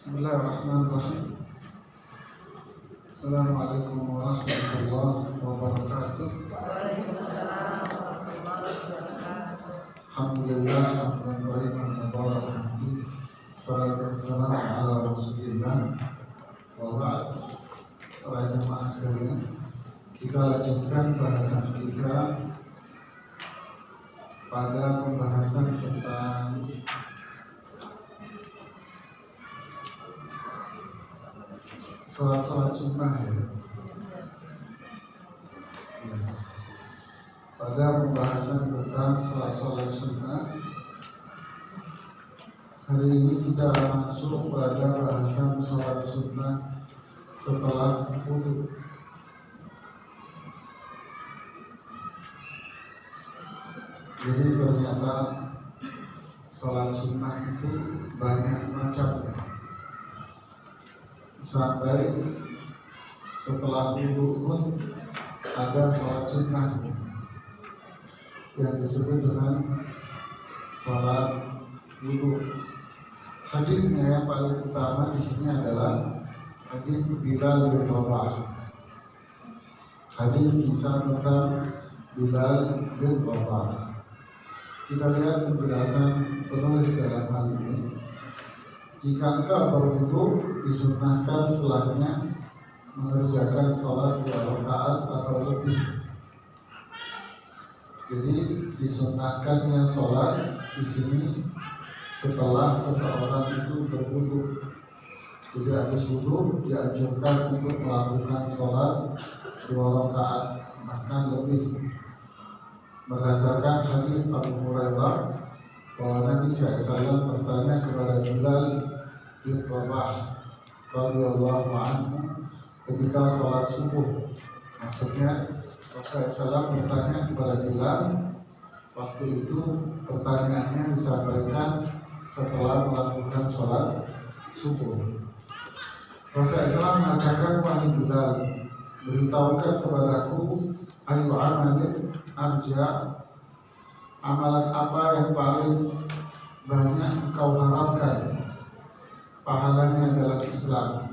Bismillahirrahmanirrahim. Assalamualaikum warahmatullahi wabarakatuh. Alhamdulillah hamdan thayyiban mubarakan fihi. Salatu wassalamu ala Rasulillah. Wa ba'd. Para jemaah sekalian, kita lanjutkan bahasan kita pada pembahasan tentang sholat sunnah ya. Pada pembahasan tentang sholat sunnah, hari ini kita masuk pada bahasan sholat sunnah setelah wudu. Jadi ternyata sholat sunnah itu banyak macamnya. Sampai setelah wudu pun ada sholat sunnahnya yang disebut dengan sholat wudu. Hadisnya yang paling utama di sini adalah hadis Bilal bin Rabah. Hadis kisah tentang Bilal bin Rabah. Kita lihat penjelasan penulis dalam hal ini. Jika engkau berwudu, disunahkan setelahnya mengerjakan sholat 2 rakaat atau lebih. Jadi disunahkannya sholat di sini setelah seseorang itu berwudu. Jadi habis wudu dianjurkan untuk melakukan sholat 2 rakaat bahkan lebih. Berdasarkan hadis Abu Hurairah bahwa Nabi SAW bertanya kepada Bilal bin Rabah radhiyallahu anhu ketika sholat subuh. Maksudnya Rasulullah SAW bertanya kepada Bilal, waktu itu pertanyaannya disampaikan setelah melakukan sholat subuh. Rasulullah SAW mengatakan, wahai Bilal, beritahukan kepadaku ayu amalin arja, amalan apa yang paling banyak engkau harapkan pahalanya dalam Islam.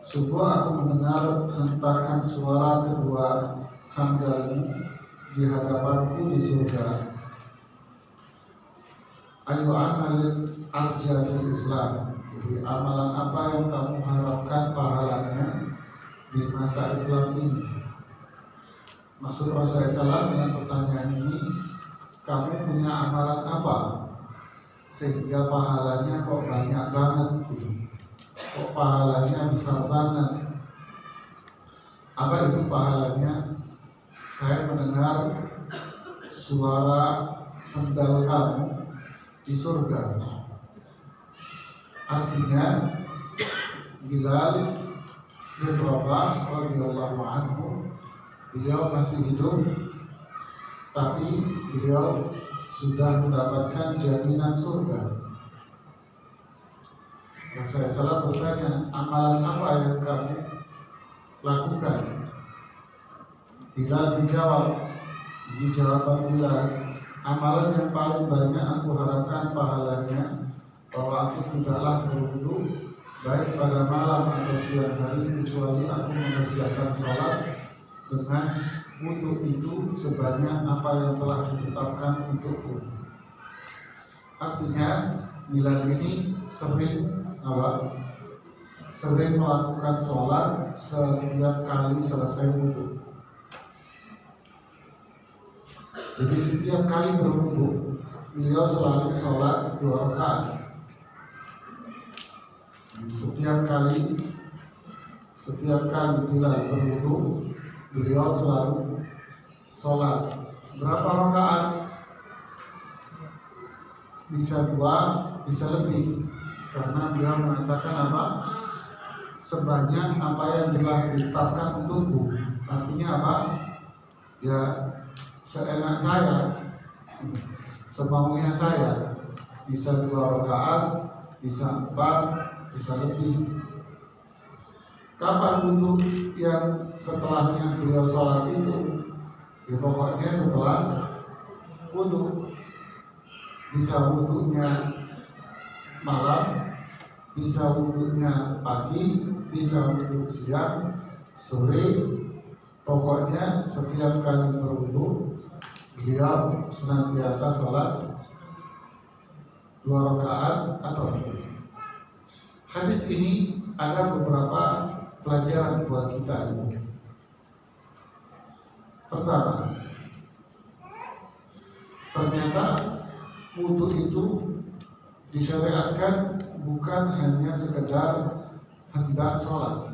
Sungguh aku mendengar hentakan suara kedua sandalmu di hadapanku di surga. Ayu amalin arja di Islam. Jadi amalan apa yang kamu harapkan pahalanya di masa Islam ini? Maksud Rasulullah SAW dengan pertanyaan ini, kamu punya amalan apa sehingga pahalanya kok banyak banget gitu? Kok pahalanya besar banget? Apa itu pahalanya? Saya mendengar suara sendal kamu di surga. Artinya Bilal bin Rabah radhiyallahu anhu, beliau masih hidup, tapi beliau sudah mendapatkan jaminan surga. Rasulullah SAW bertanya, amalan apa yang kamu lakukan? Bilal menjawab, di jawaban Bilal, amalan yang paling banyak aku harapkan pahalanya bahwa aku tidaklah berwudu baik pada malam atau siang hari kecuali aku mengerjakan sholat dengan wudu itu sebanyak apa yang telah ditetapkan untukku. Artinya Bilal ini sering melakukan sholat setiap kali selesai wudu. Jadi setiap kali berwudu beliau selalu sholat 2 rakaat. Setiap kali Bilal berwudu beliau selalu sholat berapa rakaat? Bisa 2, bisa lebih, karena beliau mengatakan apa? Sebanyak apa yang telah ditetapkan untukku. Artinya apa? Ya seenak saya, semaunya saya. Bisa 2 rakaat, bisa 4, bisa lebih. Kapan wudu yang setelahnya beliau sholat itu? Ya pokoknya setelah wudu. Bisa wudunya malam, bisa wudhunya pagi, bisa wudhu siang, sore, pokoknya setiap kali berwudhu beliau senantiasa sholat 2 rakaat atau lebih. Hadis ini ada beberapa pelajaran buat kita ini. Pertama, ternyata wudhu itu disyariatkan bukan hanya sekedar hendak sholat.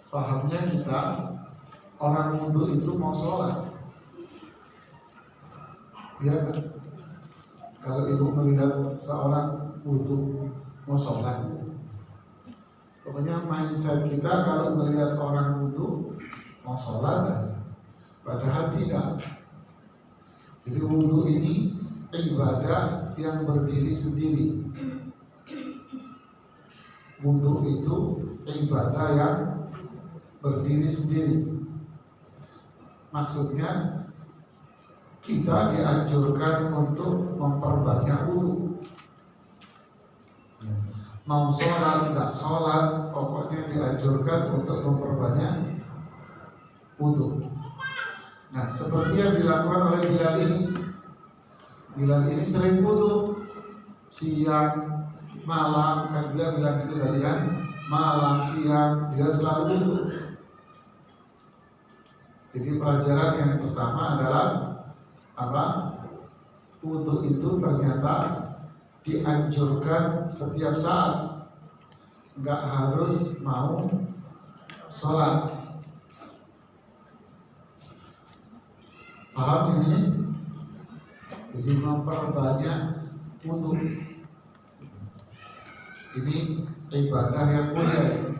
Pahamnya kita, orang wudhu itu mau sholat. Ya, kalau ibu melihat seorang wudhu mau sholat, pokoknya mindset kita kalau melihat orang wudhu mau sholat, padahal tidak. Jadi wudhu ini ibadah yang berdiri sendiri. Wudhu itu ibadah yang berdiri sendiri. Maksudnya kita dianjurkan untuk memperbanyak wudhu. Mau sholat, nggak sholat, pokoknya dianjurkan untuk memperbanyak wudhu. Nah, seperti yang dilakukan oleh Bilal ini. Bilal ini sering wudhu siang, malam, kan Bilal bilang gitu tadi kan, malam, siang, dia selalu wudhu. Jadi pelajaran yang pertama adalah apa? Wudhu itu ternyata dianjurkan setiap saat, nggak harus mau sholat. Paham ini? Jadi memperbanyak wudhu. Ini ibadah yang mulia,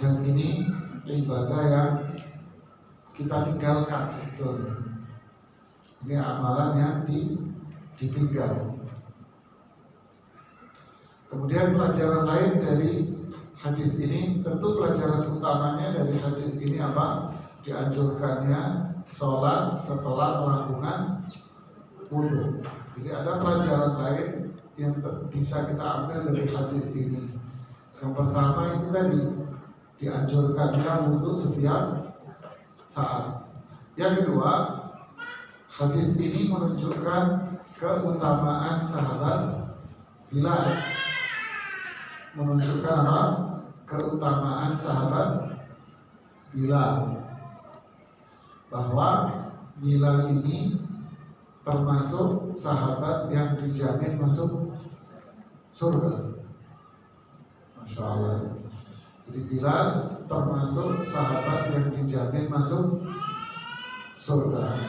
dan ini ibadah yang kita tinggalkan sebetulnya. Ini amalan yang ditinggal. Kemudian pelajaran lain dari hadis ini, tentu pelajaran utamanya dari hadis ini apa? Dianjurkannya sholat setelah melakukan wudhu. Jadi ada pelajaran lain yang bisa kita ambil dari hadis ini. Yang pertama itu tadi, dianjurkannya wudhu setiap saat. Yang kedua, hadis ini menunjukkan keutamaan sahabat Bilal. Menunjukkan apa? Keutamaan sahabat Bilal. Bahwa Bilal ini termasuk sahabat yang dijamin masuk surga. Masya Allah. Jadi Bilal termasuk sahabat yang dijamin masuk surga.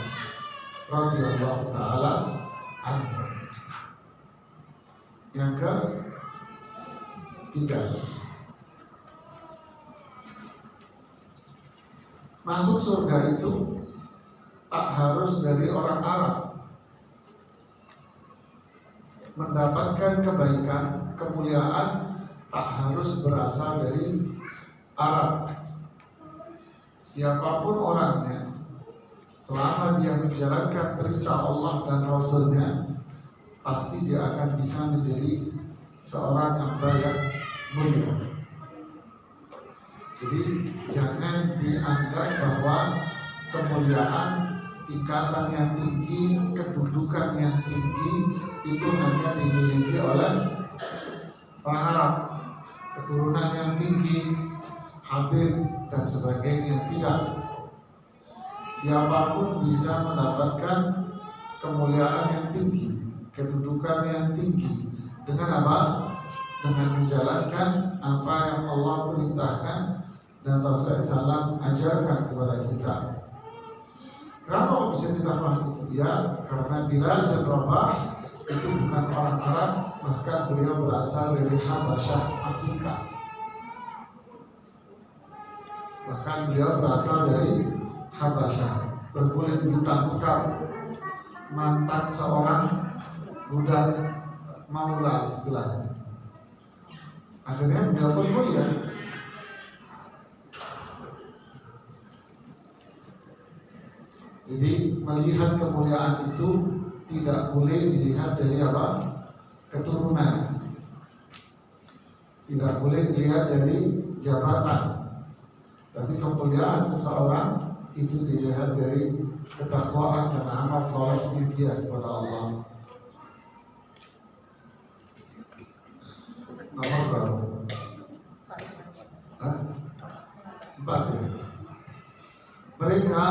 Radhiyallahu ta'ala anhu. Yang ketiga, masuk surga itu tak harus dari orang Arab. Mendapatkan kebaikan, kemuliaan tak harus berasal dari Arab. Siapapun orangnya, selama dia menjalankan perintah Allah dan Rasulnya, pasti dia akan bisa menjadi seorang hamba yang mulia. Jadi jangan dianggap bahwa kemuliaan, tingkatan yang tinggi, kedudukan yang tinggi itu hanya dimiliki oleh orang Arab, keturunan yang tinggi, Habib dan sebagainya. Tidak. Siapapun bisa mendapatkan kemuliaan yang tinggi, kedudukan yang tinggi dengan apa? Dengan menjalankan apa yang Allah perintahkan dan Rasulullah SAW ajarkan kepada kita. Kenapa bisa kita paham itu? Ya, karena Bilal bin Rabah itu bukan orang Arab, bahkan beliau berasal dari Habasyah, Afrika. Bahkan beliau berasal dari Habasyah, berkulit hitam pekat, mantan seorang budak maula istilahnya. Akhirnya beliau pun mulia. Jadi melihat kemuliaan itu tidak boleh dilihat dari apa? Keturunan. Tidak boleh dilihat dari jabatan. Tapi kemuliaan seseorang itu dilihat dari ketakwaan dan amal salehnya dia kepada Allah. Nomor berapa? 4 ya. Mereka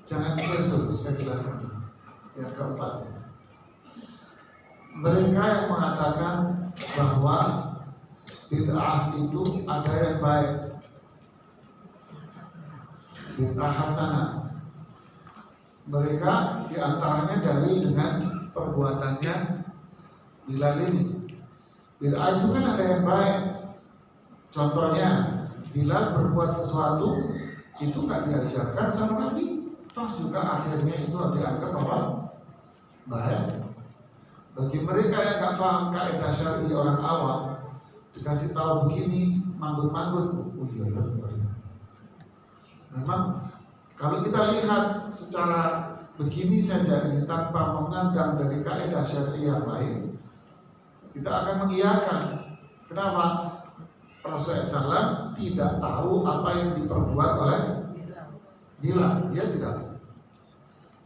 jangan terus saya jelaskan. Yang keempat ya. Mereka yang mengatakan bahwa bid'ah itu ada yang baik, bid'ah hasanah. Mereka diantaranya dalil dengan perbuatannya Bilal ini. Bid'ah itu kan ada yang baik. Contohnya Bilal berbuat sesuatu itu nggak diajarkan sama Nabi, toh juga akhirnya itu dianggap apa? Baik. Bagi mereka yang nggak paham kaidah syar'i orang awam, dikasih tahu begini, manggut-manggut, oh iya ya. Memang kalau kita lihat secara begini saja ini tanpa mengandang dari kaidah syar'i yang lain, kita akan mengiyakan. Kenapa? Rasulullah SAW tidak tahu apa yang diperbuat oleh Bilal. Dia tidak.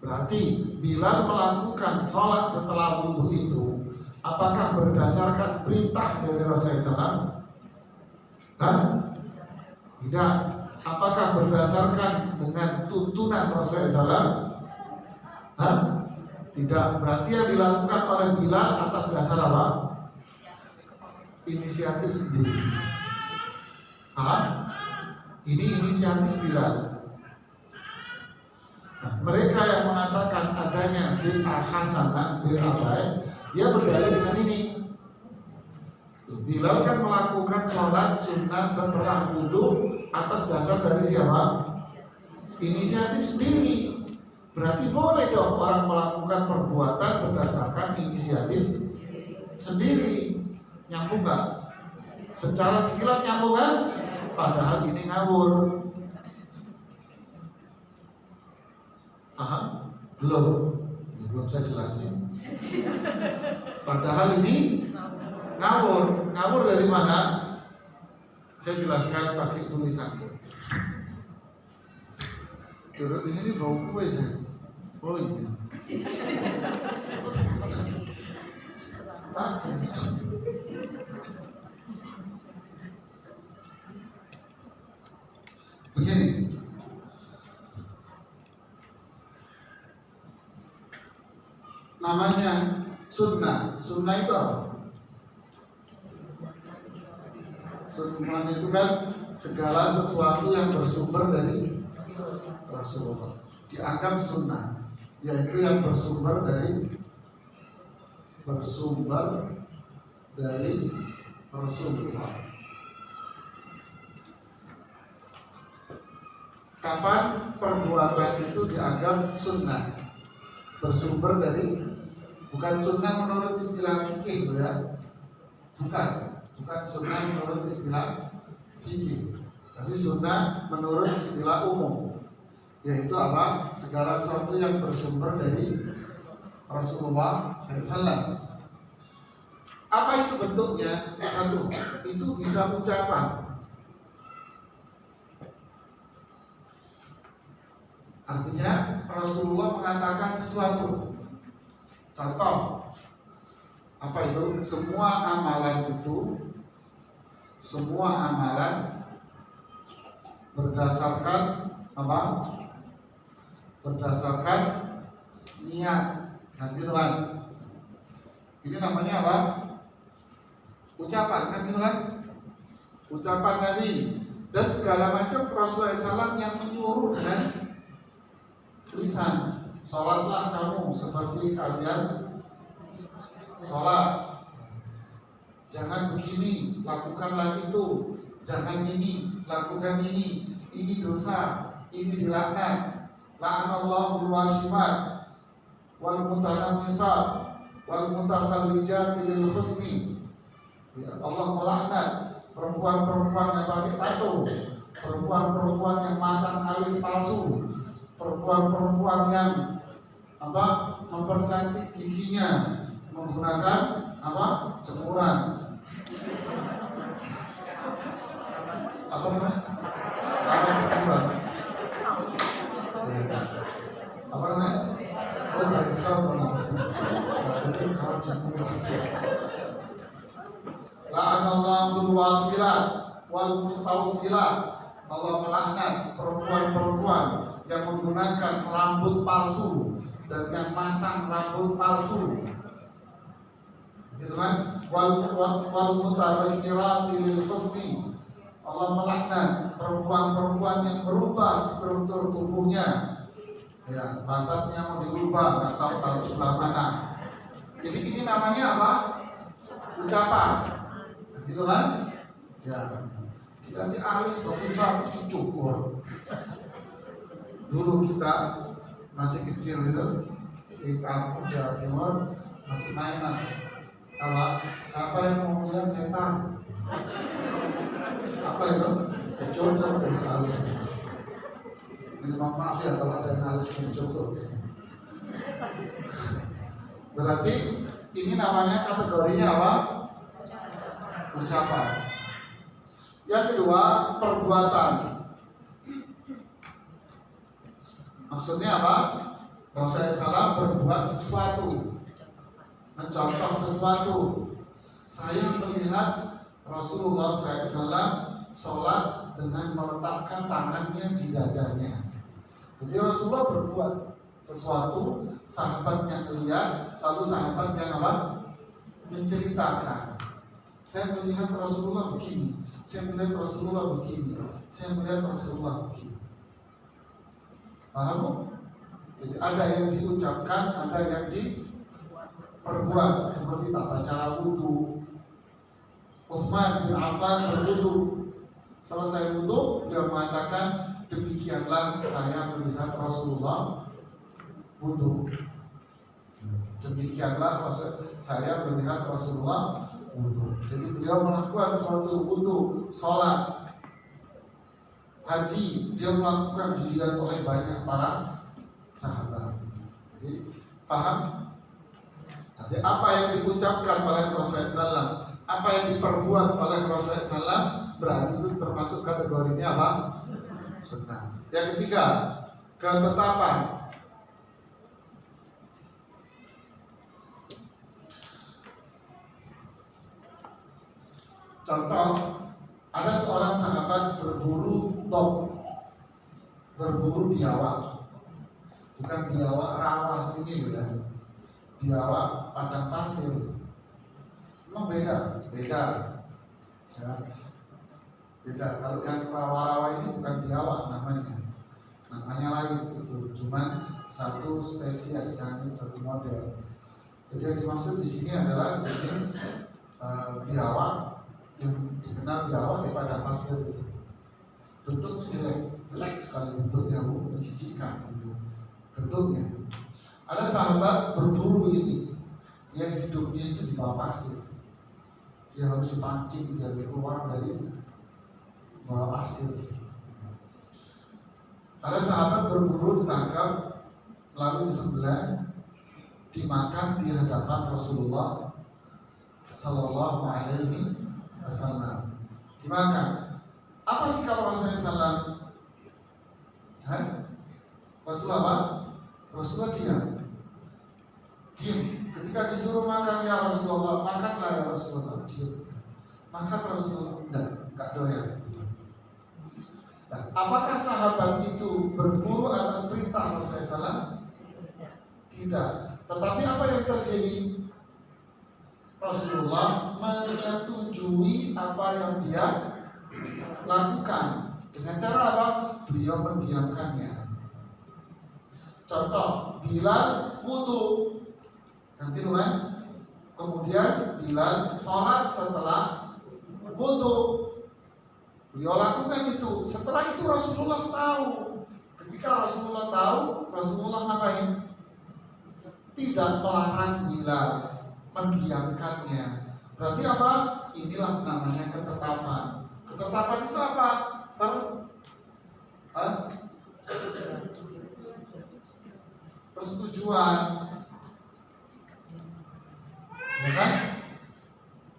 Berarti Bilal melakukan sholat setelah wudhu itu apakah berdasarkan perintah dari Rasulullah SAW? Tidak. Apakah berdasarkan dengan tuntunan Rasulullah SAW? Tidak. Berarti yang dilakukan oleh Bilal atas dasar apa? Inisiatif sendiri. Ini inisiatif Bilal. Nah, mereka yang mengatakan adanya bid'ah hasanah, bid'ah baik, dia berdalil dengan ini. Bilal kan melakukan sholat sunnah setelah wudhu atas dasar dari siapa? Inisiatif sendiri. Berarti boleh dong orang melakukan perbuatan berdasarkan inisiatif sendiri. Nyambung nggak? Secara sekilas nyambung kan? Padahal ini ngawur. Belum saya jelasin. Padahal ini ngawur. Ngawur dari mana? Saya jelaskan pakai tulisan. Duduk di sini bau kue saya. Oh iya. Begini, namanya sunnah. Sunnah itu apa? Sunnah itu kan segala sesuatu yang bersumber dari Rasulullah dianggap sunnah, yaitu yang bersumber dari Rasulullah. Kapan perbuatan itu dianggap sunnah? Bersumber dari, bukan sunnah menurut istilah fikih ya, bukan sunnah menurut istilah fikih, tapi sunnah menurut istilah umum, yaitu apa? Segala sesuatu yang bersumber dari Rasulullah SAW. Apa itu bentuknya? Satu, itu bisa ucapan. Artinya Rasulullah mengatakan sesuatu. Contoh, apa itu? Semua amalan berdasarkan apa? Berdasarkan niat. Nanti teman, ini namanya apa? Ucapan, kan itu kan? Ucapan Nabi dan segala macam Rasulullah SAW yang menyuruh dengan lisan. Sholatlah kamu seperti kalian sholat. Jangan begini, lakukanlah itu. Jangan ini, lakukan ini. Ini dosa, ini dilaknat. La'anallahu al-washimat wal mutanammisat wal mutakhillijat lil husni. Ya, Allah melaknat perempuan-perempuan yang pakai tato, perempuan-perempuan yang masang alis palsu, perempuan-perempuan yang mempercantik giginya menggunakan apa? Jemuran. Apa namanya? Apa jemuran? Ya. Apa namanya? Oh, baik kalau saya kalau jemuran. La'anallahu wasilat wal mustawsilat. Allah melaknat perempuan-perempuan yang menggunakan rambut palsu dan yang masang rambut palsu. Gitu kan? Wal mutaghayyirati lil husni. Allah melaknat perempuan-perempuan yang berubah struktur tubuhnya. Ya, pantatnya mau dirubah, nggak tahu sebelah mana. Jadi ini namanya apa? Ucapan. Gitu kan? Ya. Dikasih alis bagus dicukur. Dulu kita masih kecil gitu di kampung Jawa Timur masih mainan apa? Siapa yang mau melihat setan? Apa itu? Dicukur terus alisnya. Maaf ya kalau ada yang alis dicukur. Berarti ini namanya kategorinya apa? Ucapan. Yang kedua, perbuatan. Maksudnya apa? Rasulullah SAW berbuat sesuatu, mencontoh sesuatu. Saya melihat Rasulullah SAW sholat dengan meletakkan tangannya di dadanya. Jadi Rasulullah berbuat sesuatu, sahabatnya melihat, lalu sahabat yang apa? Menceritakan. Saya melihat Rasulullah begini, saya melihat Rasulullah begini, saya melihat Rasulullah begini. Paham? Jadi ada yang diucapkan, ada yang diperbuat. Seperti tata cara wudu. Utsman bin Affan berwudu. Selesai wudu, dia mengatakan, demikianlah saya melihat Rasulullah wudu. Demikianlah saya melihat Rasulullah wudu. Jadi beliau melakukan suatu wudu, sholat, haji, dia melakukan dilihat oleh banyak para sahabat. Jadi paham? Jadi apa yang diucapkan oleh Rasulullah SAW, apa yang diperbuat oleh Rasulullah SAW, berarti itu termasuk kategorinya apa? Sunnah. Yang ketiga, ketetapan. Contoh, ada seorang sahabat berburu dog, berburu biawak, bukan biawak rawa sini loh ya, biawak padang pasir. Memang beda, ya, beda. Kalau yang rawa-rawa ini bukan biawak namanya lain itu, cuman satu spesies kan, satu model. Jadi yang dimaksud di sini adalah jenis biawak yang dikenal biawak ya pada pasir itu. Bentuknya jelek sekali bentuknya, menjijikkan gitu bentuknya. Ada sahabat berburu ini, dia hidupnya itu di bawah pasir. Dia harus dipancing dia keluar dari bawah pasir. Ada sahabat berburu ditangkap, lalu disembelih, dimakan di hadapan Rasulullah Sallallahu Alaihi Wasallam. Dimakan. Apa sikap Rasulullah SAW? Rasulullah apa? Rasulullah diam. Ketika disuruh makan, ya Rasulullah, makanlah ya Rasulullah. Diam. Makan Rasulullah. Enggak doyan. Nah, apakah sahabat itu berburu atas perintah Rasulullah SAW? Tidak. Tetapi apa yang terjadi? Rasulullah menyetujui apa yang dia lakukan. Dengan cara apa? Beliau mendiamkannya. Contoh, Bilal wudu, nanti kan? Kemudian Bilal sholat setelah wudu. Beliau lakukan itu. Setelah itu Rasulullah tahu. Ketika Rasulullah tahu, Rasulullah ngapain? Tidak melarang Bilal, mendiamkannya. Berarti apa? Inilah namanya ketetapan. Ketetapan itu apa? Persetujuan.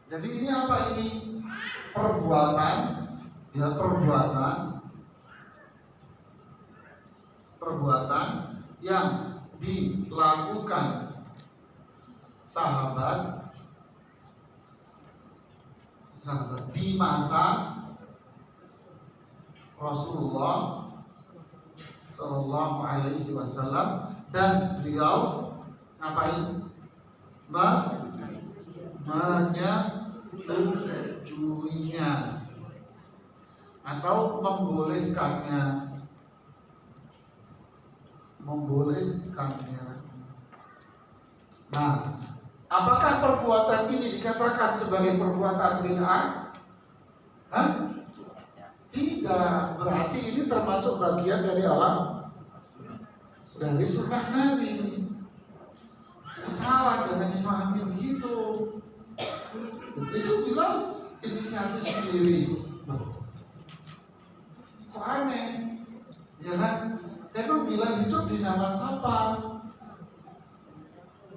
Jadi ini apa ini? Perbuatan, ya perbuatan yang dilakukan sahabat di masa Rasulullah Sallallahu Alaihi Wasallam, dan beliau ngapain? Menyetujuinya atau membolehkannya. Nah, apakah perbuatan ini dikatakan sebagai perbuatan bid'ah? Tidak, berarti ini termasuk bagian dari Allah, dari sunnah Nabi. Salah, jangan difahami begitu. Itu bilang inisiatif sendiri. Kok aneh? Ya kan? Emang bilang hidup di zaman siapa?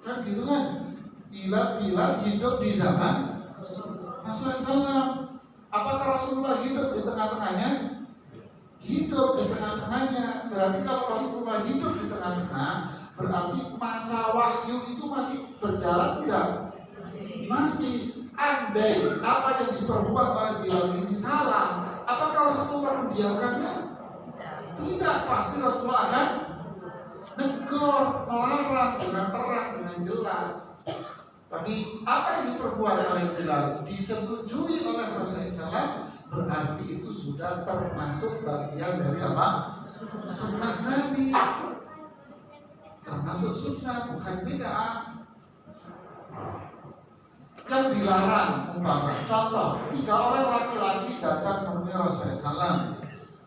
Kan gitu kan? Bilang hidup di zaman Rasulullah SAW. Apakah Rasulullah hidup di tengah-tengahnya? Hidup di tengah-tengahnya. Berarti kalau Rasulullah hidup di tengah-tengah, berarti masa wahyu itu masih berjalan tidak? Masih. Andai apa yang diperbuat oleh Bilal ini salah, apakah Rasulullah mendiamkannya? Tidak, pasti Rasulullah akan negur, melarang dengan terang, dengan jelas. Tapi apa yang diperbuat oleh Bilal disetujui oleh Rasulullah SAW, berarti itu sudah termasuk bagian dari apa? Sunnah Nabi. Termasuk sunnah, bukan bid'ah. Yang dilarang, umpama contoh, 3 orang laki-laki datang menemui Rasulullah SAW.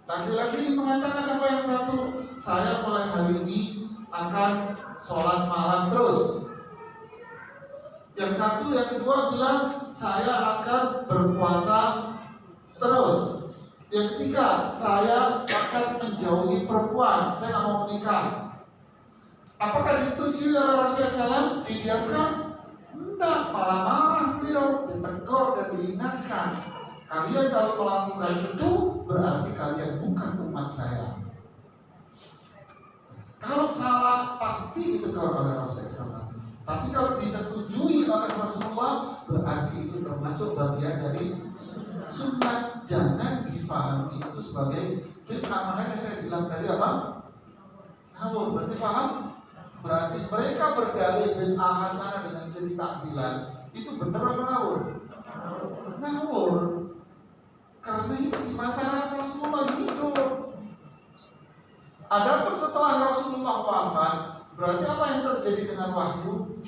Laki-laki mengatakan apa yang satu? Saya mulai hari ini akan sholat malam terus. Yang satu, yang kedua bilang saya akan berpuasa terus. Yang ketiga, saya akan menjauhi perempuan, saya nggak mau menikah. Apakah disetujui oleh Rasulullah SAW? Didiamkan? Enggak, malah marah beliau, ditegur dan diingatkan. Kalian kalau melakukan itu berarti kalian bukan umat saya. Kalau salah pasti ditegur oleh Rasulullah SAW. Tapi kalau disetujui oleh Rasulullah berarti itu termasuk bagian dari sunnah. Jangan difahami itu sebagai bid'ah. Makanya saya bilang tadi apa? Ngawur, berarti paham? Berarti mereka berdalih bid'ah hasanah dengan cerita Bilal itu benar apa ngawur? Ngawur. Karena itu di masa Rasulullah hidup. Adapun setelah Rasulullah wafat, berarti apa yang terjadi dengan wahyu?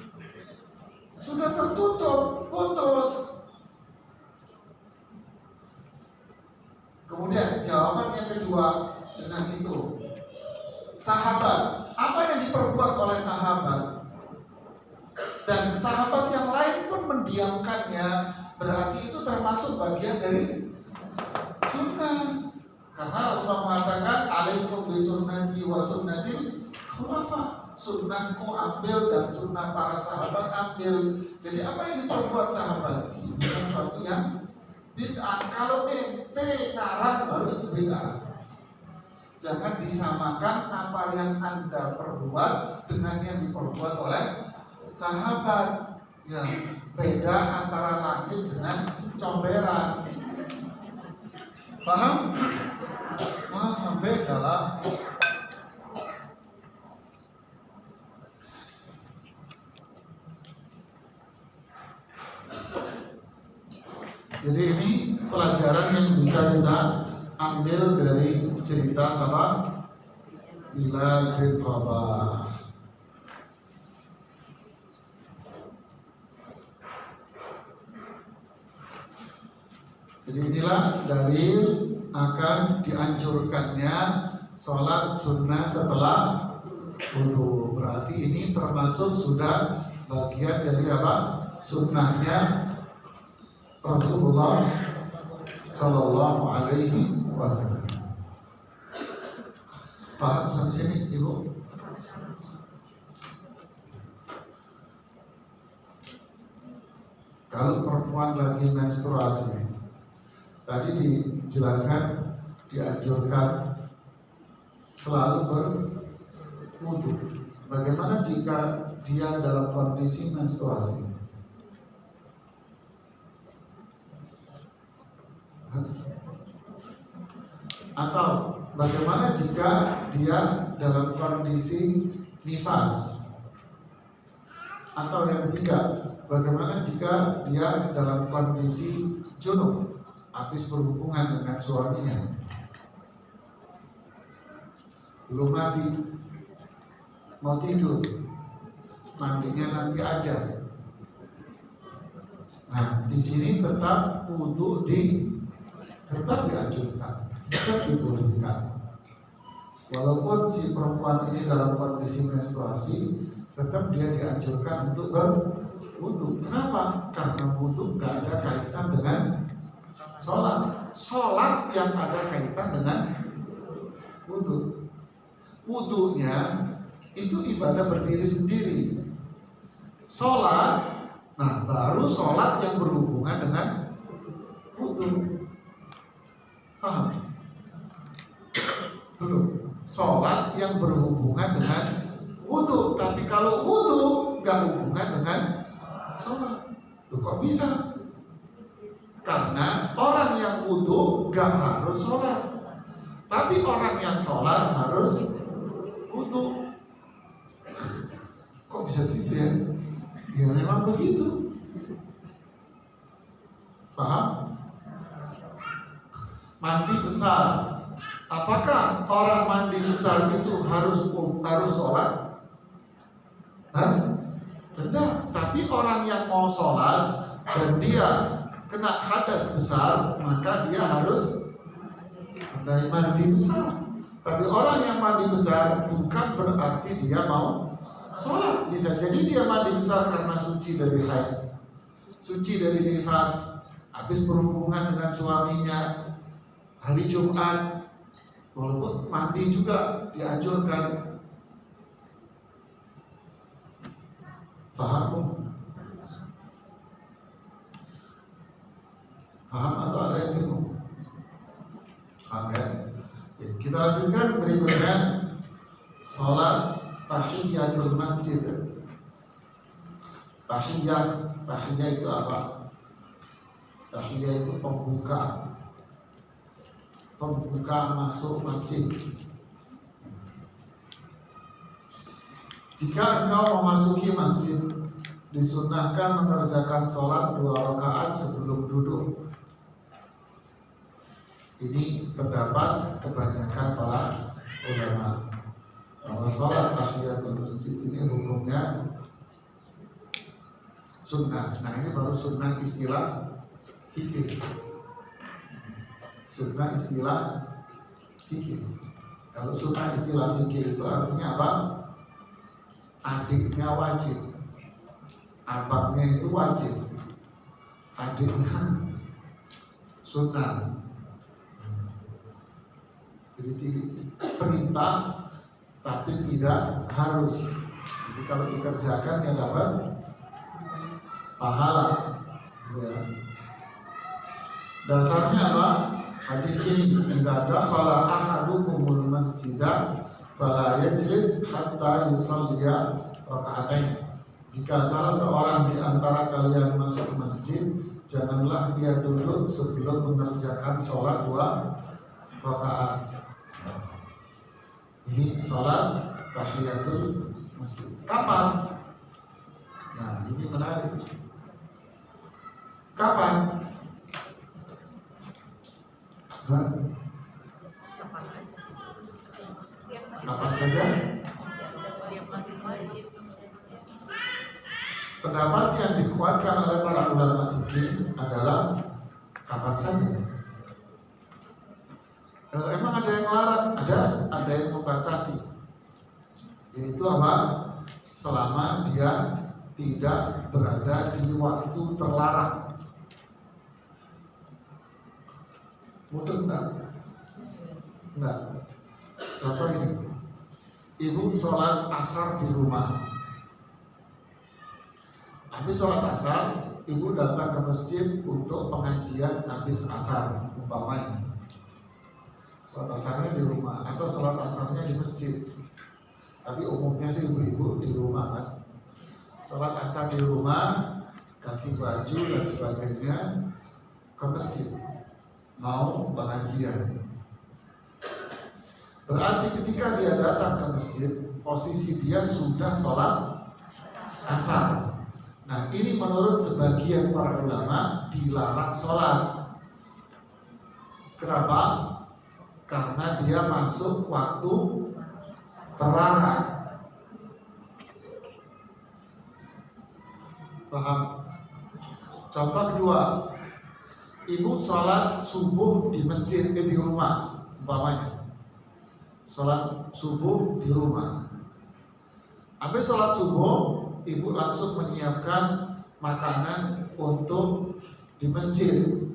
Sudah tertutup, putus. Kemudian jawaban yang kedua dengan itu, sahabat, apa yang diperbuat oleh sahabat dan sahabat yang lain pun mendiamkannya, berarti itu termasuk bagian dari sunnah. Karena Rasulullah mengatakan alaikum bisunnati wa sunnatil khulafa, sunnahku ambil dan sunnah para sahabat ambil. Jadi apa yang diperbuat sahabat itu bukan suatu yang bid'ah. Kalau ente ngarang baru itu bid'ah. Jangan disamakan apa yang Anda perbuat dengan yang diperbuat oleh sahabat. Ya, beda antara langit dengan comberan. Paham? Beda lah. Jadi ini pelajaran yang bisa kita ambil dari cerita sama Bilal bin Rabah. Jadi inilah dalil akan dianjurkannya sholat sunnah setelah wudu. Berarti ini termasuk sudah bagian dari apa? Sunnahnya Rasulullah Sallallahu Alaihi Wasallam. Paham sampai sini, Ibu? kalau perempuan lagi menstruasi, tadi dijelaskan dianjurkan selalu berwudu. Bagaimana jika dia dalam kondisi menstruasi? Atau bagaimana jika dia dalam kondisi nifas? Atau yang ketiga, bagaimana jika dia dalam kondisi junub, habis berhubungan dengan suaminya, belum mandi, mau tidur, mandinya nanti aja. Nah, di sini tetap wudu tetap dianjurkan, tetap dibolehkan. Walaupun si perempuan ini dalam kondisi menstruasi, tetap dia dianjurkan untuk berwudu. Kenapa? Karena wudu gak ada kaitan dengan sholat. Sholat yang ada kaitan dengan wudu. Wudunya itu ibadah berdiri sendiri. Sholat, nah baru sholat yang berhubungan dengan wudu. Paham? Belum. Sholat yang berhubungan dengan wudu. Tapi kalau wudu gak hubungan dengan sholat. Tuh kok bisa? Karena orang yang wudu gak harus sholat, tapi orang yang sholat harus wudu. Kok bisa gitu ya? Ya memang begitu. Paham? Mandi besar, apakah orang mandi besar itu harus sholat? Hah? Benar. Tapi orang yang mau sholat dan dia kena hadas besar, maka dia harus mandi besar. Tapi orang yang mandi besar bukan berarti dia mau sholat. Bisa jadi dia mandi besar karena suci dari haid, suci dari nifas, habis berhubungan dengan suaminya hari Jumat, walaupun mandi juga dianjurkan. Paham? Paham atau ada yang bingung? Oke. Kita lanjutkan berikutnya, sholat tahiyatul masjid. Tahiyah itu apa? Tahiyah itu pembuka masuk masjid. Jika engkau memasuki masjid, disunahkan mengerjakan sholat 2 rakaat sebelum duduk. Ini pendapat kebanyakan para ulama. Bahwa sholat tahiyatul masjid ini hukumnya sunnah. Nah, ini baru sunnah istilah fikih. Sunnah istilah fikih. Kalau sunnah istilah fikih itu artinya apa? Adiknya wajib, abangnya itu wajib, adiknya sunnah. Jadi perintah tapi tidak harus. Jadi kalau dikerjakan ya dapat pahala. Ya. Dasarnya apa? Hadis ini, idza dakhala ahadukumul masjidah fala yajlis hatta yusalliya raka'atain. Jika salah seorang di antara kalian masuk masjid, janganlah dia duduk sebelum mengerjakan sholat 2 rakaat. Ini sholat tahiyatul masjid. Kapan? Nah, ini menarik. Kapan? Kapan saja? Pendapat yang dikuatkan oleh para ulama fikih adalah kapan saja. Emang ada yang melarang? Ada yang membatasi. Yaitu apa? Selama dia tidak berada di waktu terlarang. Mudah enggak? Contoh ini, ibu sholat asar di rumah. Habis sholat asar, ibu datang ke masjid untuk pengajian habis asar umpamanya. Sholat asarnya di rumah atau sholat asarnya di masjid. Tapi umumnya sih ibu-ibu di rumah kan. Sholat asar di rumah, ganti baju dan sebagainya, ke masjid mau pengajian. Berarti ketika dia datang ke masjid, posisi dia sudah sholat asar. Nah, ini menurut sebagian para ulama dilarang sholat. Kenapa? Karena dia masuk waktu terlarang. Paham? Contoh kedua, ibu sholat subuh di masjid, di rumah umpamanya. Sholat subuh di rumah. Habis sholat subuh, ibu langsung menyiapkan makanan untuk di masjid.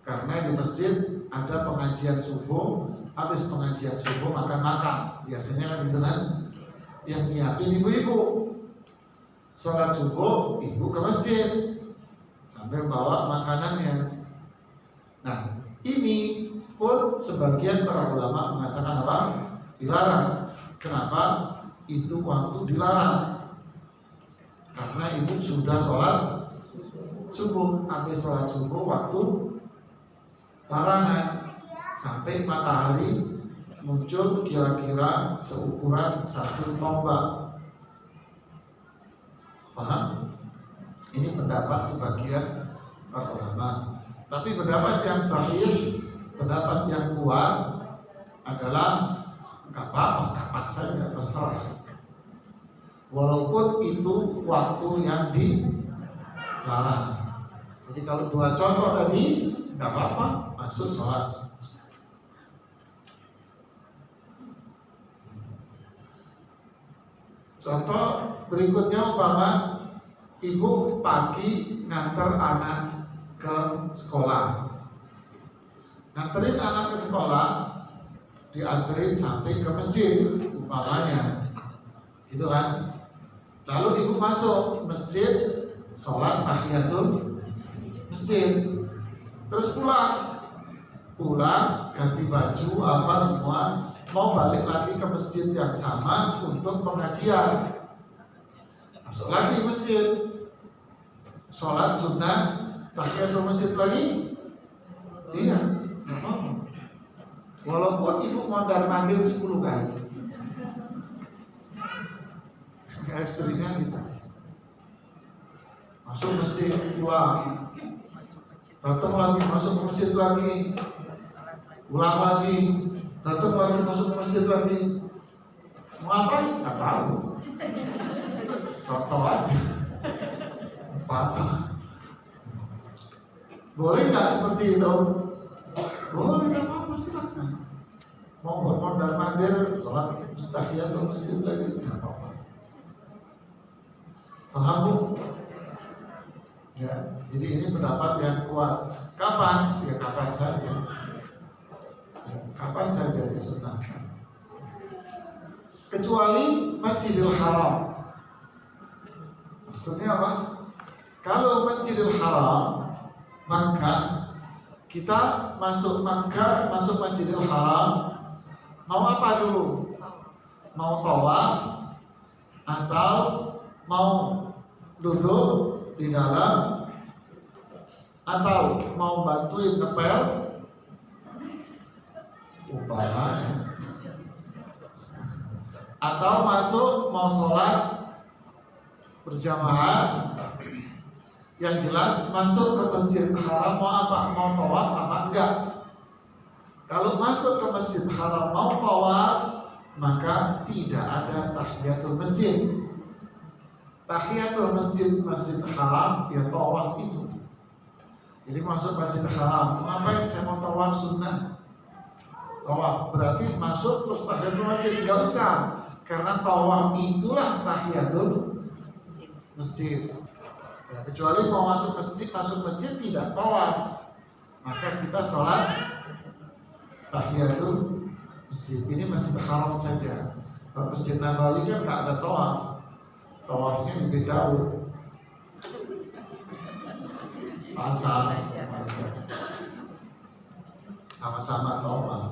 Karena di masjid ada pengajian subuh. Habis pengajian subuh makan-makan. Biasanya kan gitu kan. Yang nyiapin ibu-ibu. Sholat subuh, ibu ke masjid sampai bawa makanannya. Nah, ini pun sebagian para ulama mengatakan apa? Dilarang. Kenapa? Itu waktu dilarang. Karena ibu sudah sholat subuh. Habis sholat subuh waktu larangan sampai matahari muncul kira-kira seukuran satu tombak. Paham? Ini pendapat sebagian para ulama. Tapi pendapat yang sahih, pendapat yang kuat adalah nggak apa-apa, kapan saja terserah. Walaupun itu waktu yang dilarang. Jadi kalau dua contoh tadi nggak apa-apa, masuk sholat. Contoh berikutnya umpama ibu pagi nganter anak ke sekolah. Nganterin anak ke sekolah, dianterin sampai ke masjid umpamanya, gitu kan? Lalu ibu masuk masjid, sholat tahiyatul masjid, terus pulang ganti baju apa semua, mau balik lagi ke masjid yang sama untuk pengajian. Masuk lagi masjid, sholat sunnah tahiyatul masjid lagi, iya, nggak apa-apa. Walaupun ibu mondar-mandir 10 kali, ekstrimnya gitu. Masuk masjid, pulang, datang lagi, masuk masjid lagi, pulang lagi, datang lagi, masuk masjid lagi. Mau ngapain? Nggak tahu. Contoh aja. Apa? Boleh nggak seperti itu? Boleh, nggak apa-apa, silakan. Mau mondar-mandir, sholat tahiyatul masjid lagi, nggak apa-apa. Paham bu? Ya, jadi ini pendapat yang kuat. Kapan? Ya kapan saja. Ya, kapan saja disunahkan. Kecuali Masjidil Haram. Maksudnya apa? Kalau Masjidil Haram, maka kita masuk Makkah, masuk Masjidil Haram, mau apa dulu? Mau tawaf atau mau duduk di dalam atau mau bantuin ngepel umpamanya, atau masuk mau sholat berjamaah. Yang jelas masuk ke Masjid Haram mau apa? Mau tawaf apa enggak? Kalau masuk ke Masjid Haram mau tawaf, maka tidak ada tahiyatul masjid. Tahiyatul masjid, Masjid Haram, ya tawaf itu. Jadi masuk Masjid Haram, ngapain saya mau tawaf sunnah? Tawaf berarti masuk terus tahiyatul masjid, nggak usah, karena tawaf itulah tahiyatul masjid. Ya, kecuali mau masuk masjid tidak tawaf, maka kita sholat tahiyatul masjid. Ini Masjid Haram saja. Kalau Masjid Nabawi kan nggak ada tawaf. Tawafnya di Daud. pasar, sama-sama taubat.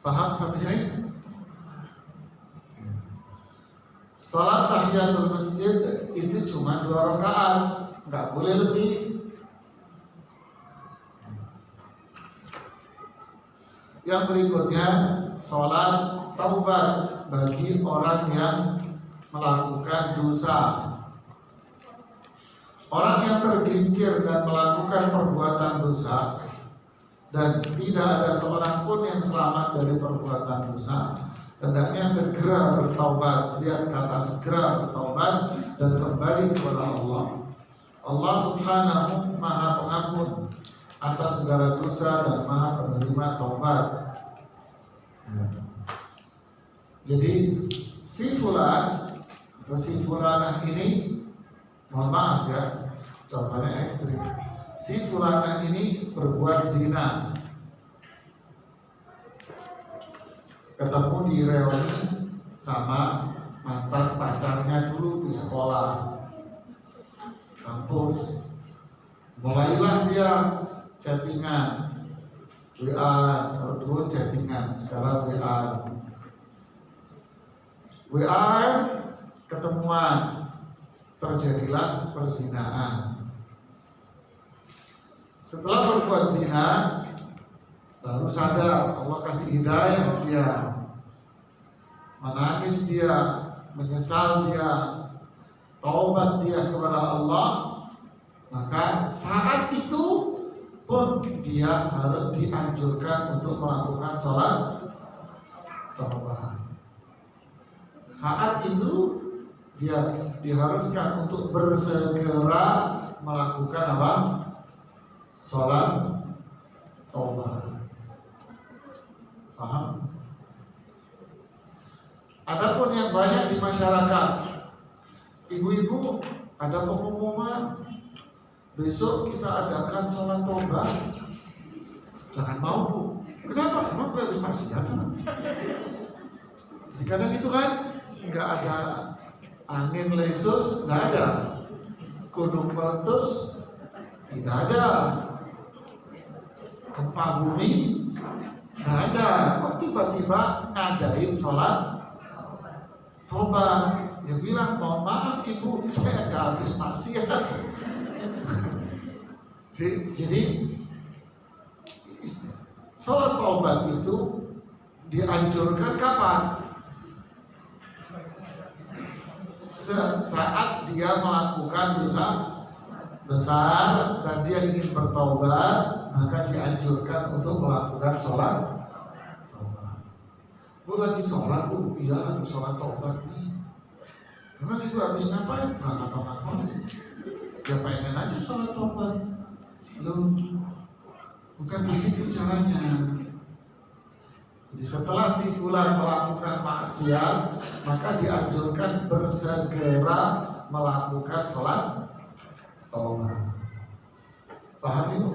Paham sampai sini? Salat tahiyatul masjid itu cuma 2 rakaat, nggak boleh lebih. Yang berikutnya, salat taubat bagi orang yang melakukan dosa. Orang yang tergelincir dan melakukan perbuatan dosa dan tidak ada seorang pun yang selamat dari perbuatan dosa, hendaknya segera bertaubat. Lihat kata segera bertaubat dan kembali kepada Allah. Allah Subhanahu Maha Pengampun atas segala dosa dan Maha Penerima taubat. Jadi si fulan atau si fulanah ini, mohon maaf ya, contohnya ekstrim. Si fulanah ini berbuat zina, ketemu di reuni sama mantan pacarnya dulu di sekolah, kampus. Mulailah dia chattingan, WA, dulu chattingan, sekarang WA ketemuan, terjadilah perzinahan. Setelah berbuat zina, baru sadar, Allah kasih hidayah dia, menangis dia, menyesal dia, taubat dia kepada Allah. Maka saat itu pun dia harus dianjurkan untuk melakukan sholat taubat. Saat itu dia diharuskan untuk bersegera melakukan apa? Sholat taubat. Paham? Adapun yang banyak di masyarakat, ibu-ibu ada pengumuman, besok kita adakan sholat taubat. Jangan mau, Bu. Kenapa? Emang gue habis maksiat? Jadi kadang itu kan nggak ada angin lesus, nggak ada gunung meletus, tidak ada gempa bumi, nggak ada. Kok tiba-tiba ngadain sholat taubat? Dia bilang, mohon maaf ibu, saya nggak habis maksiat. Jadi sholat taubat itu dianjurkan kapan? Saat dia melakukan dosa besar dan dia ingin bertaubat, maka dianjurkan untuk melakukan sholat taubat. Bu lagi sholat, Bu? Iya, lagi sholat taubat nih. Memang ibu habis ngapain? Nggak ngapa-ngapain. Ya pengen aja sholat taubat. Belum, bukan begitu caranya. Jadi setelah si fulan melakukan maksiat, maka dianjurkan bersegera melakukan sholat taubat. Paham itu?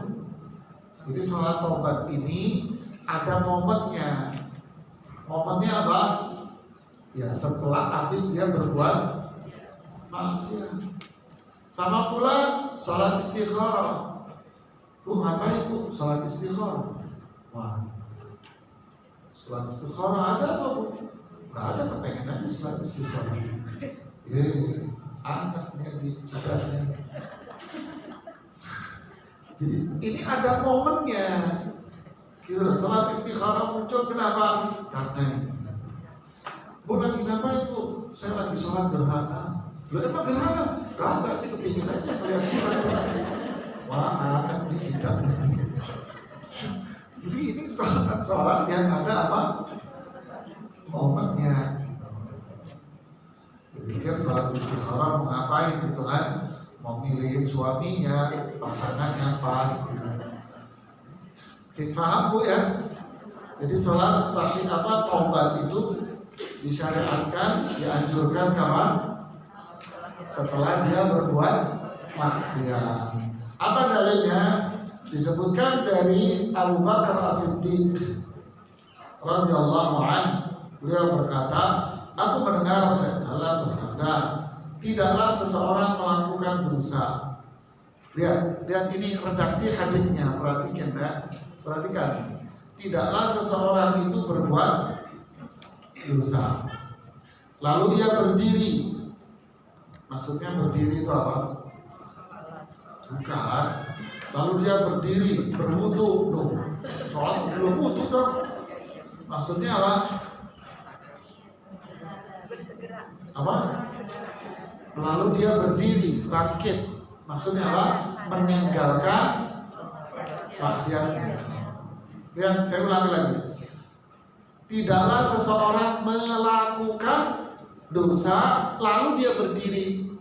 Jadi sholat taubat ini ada momennya. Momennya apa? Ya setelah habis dia berbuat maksiat. Sama pula sholat istikharah. Bu ngapain Bu? Sholat istikharah. Wah, sholat istikharah ada apa Bu? Gak ada, kepengen aja sholat istikharah. Anaknya di jidatnya. Jadi ini ada momennya. Kita sholat istikharah muncul kenapa? Karena ini. Bu lagi ngapain Bu? Saya lagi sholat gerhana. Loh emang gerhana? Kagak sih, kepingin aja ngeliat bulan. Wah, anak di jidatnya. Jadi ini sholat yang ada apa? Momennya gitu. Pikir sholat istikharah mau ngapain gitu kan? Mau milihin suaminya, pasangannya pas gitu. Kita paham Bu ya? Jadi sholat taubat itu disyariatkan, dianjurkan kapan? Setelah dia berbuat maksiat. Apa dalilnya? Disebutkan dari Abu Bakar As-Siddiq radhiyallahu anhu, beliau berkata, aku mendengar Rasulullah SAW bersabda, tidaklah seseorang melakukan dosa Lihat ini redaksi hadisnya, perhatikan ya. Perhatikan. Tidaklah seseorang itu berbuat dosa, lalu dia berdiri. Maksudnya berdiri itu apa? Bukan. Lalu dia berdiri berwudu. Loh, sholat belum wudu dong. Maksudnya apa? Apa? Lalu dia berdiri, bangkit. Maksudnya apa? Meninggalkan maksiatnya. Lihat, saya ulangi lagi. Tidaklah seseorang melakukan dosa lalu dia berdiri.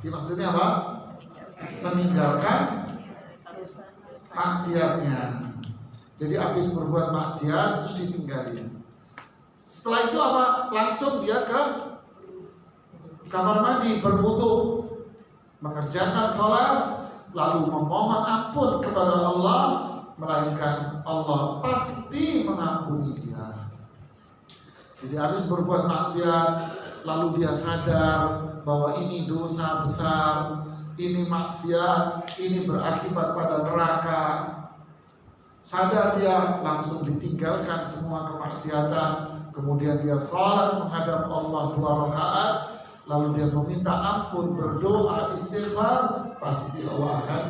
Jadi maksudnya apa? Meninggalkan maksiatnya. Jadi habis berbuat maksiat terus ditinggalin. Setelah itu apa? Langsung dia ke kamar mandi berwudu, mengerjakan sholat, lalu memohon ampun kepada Allah, melainkan Allah pasti mengampuni dia. Jadi habis berbuat maksiat, lalu dia sadar bahwa ini dosa besar, ini maksiat, ini berakibat pada neraka. Sadar dia, langsung ditinggalkan semua kemaksiatan. Kemudian dia sholat menghadap Allah 2 rakaat, lalu dia meminta ampun, berdoa, istighfar, pasti Allah akan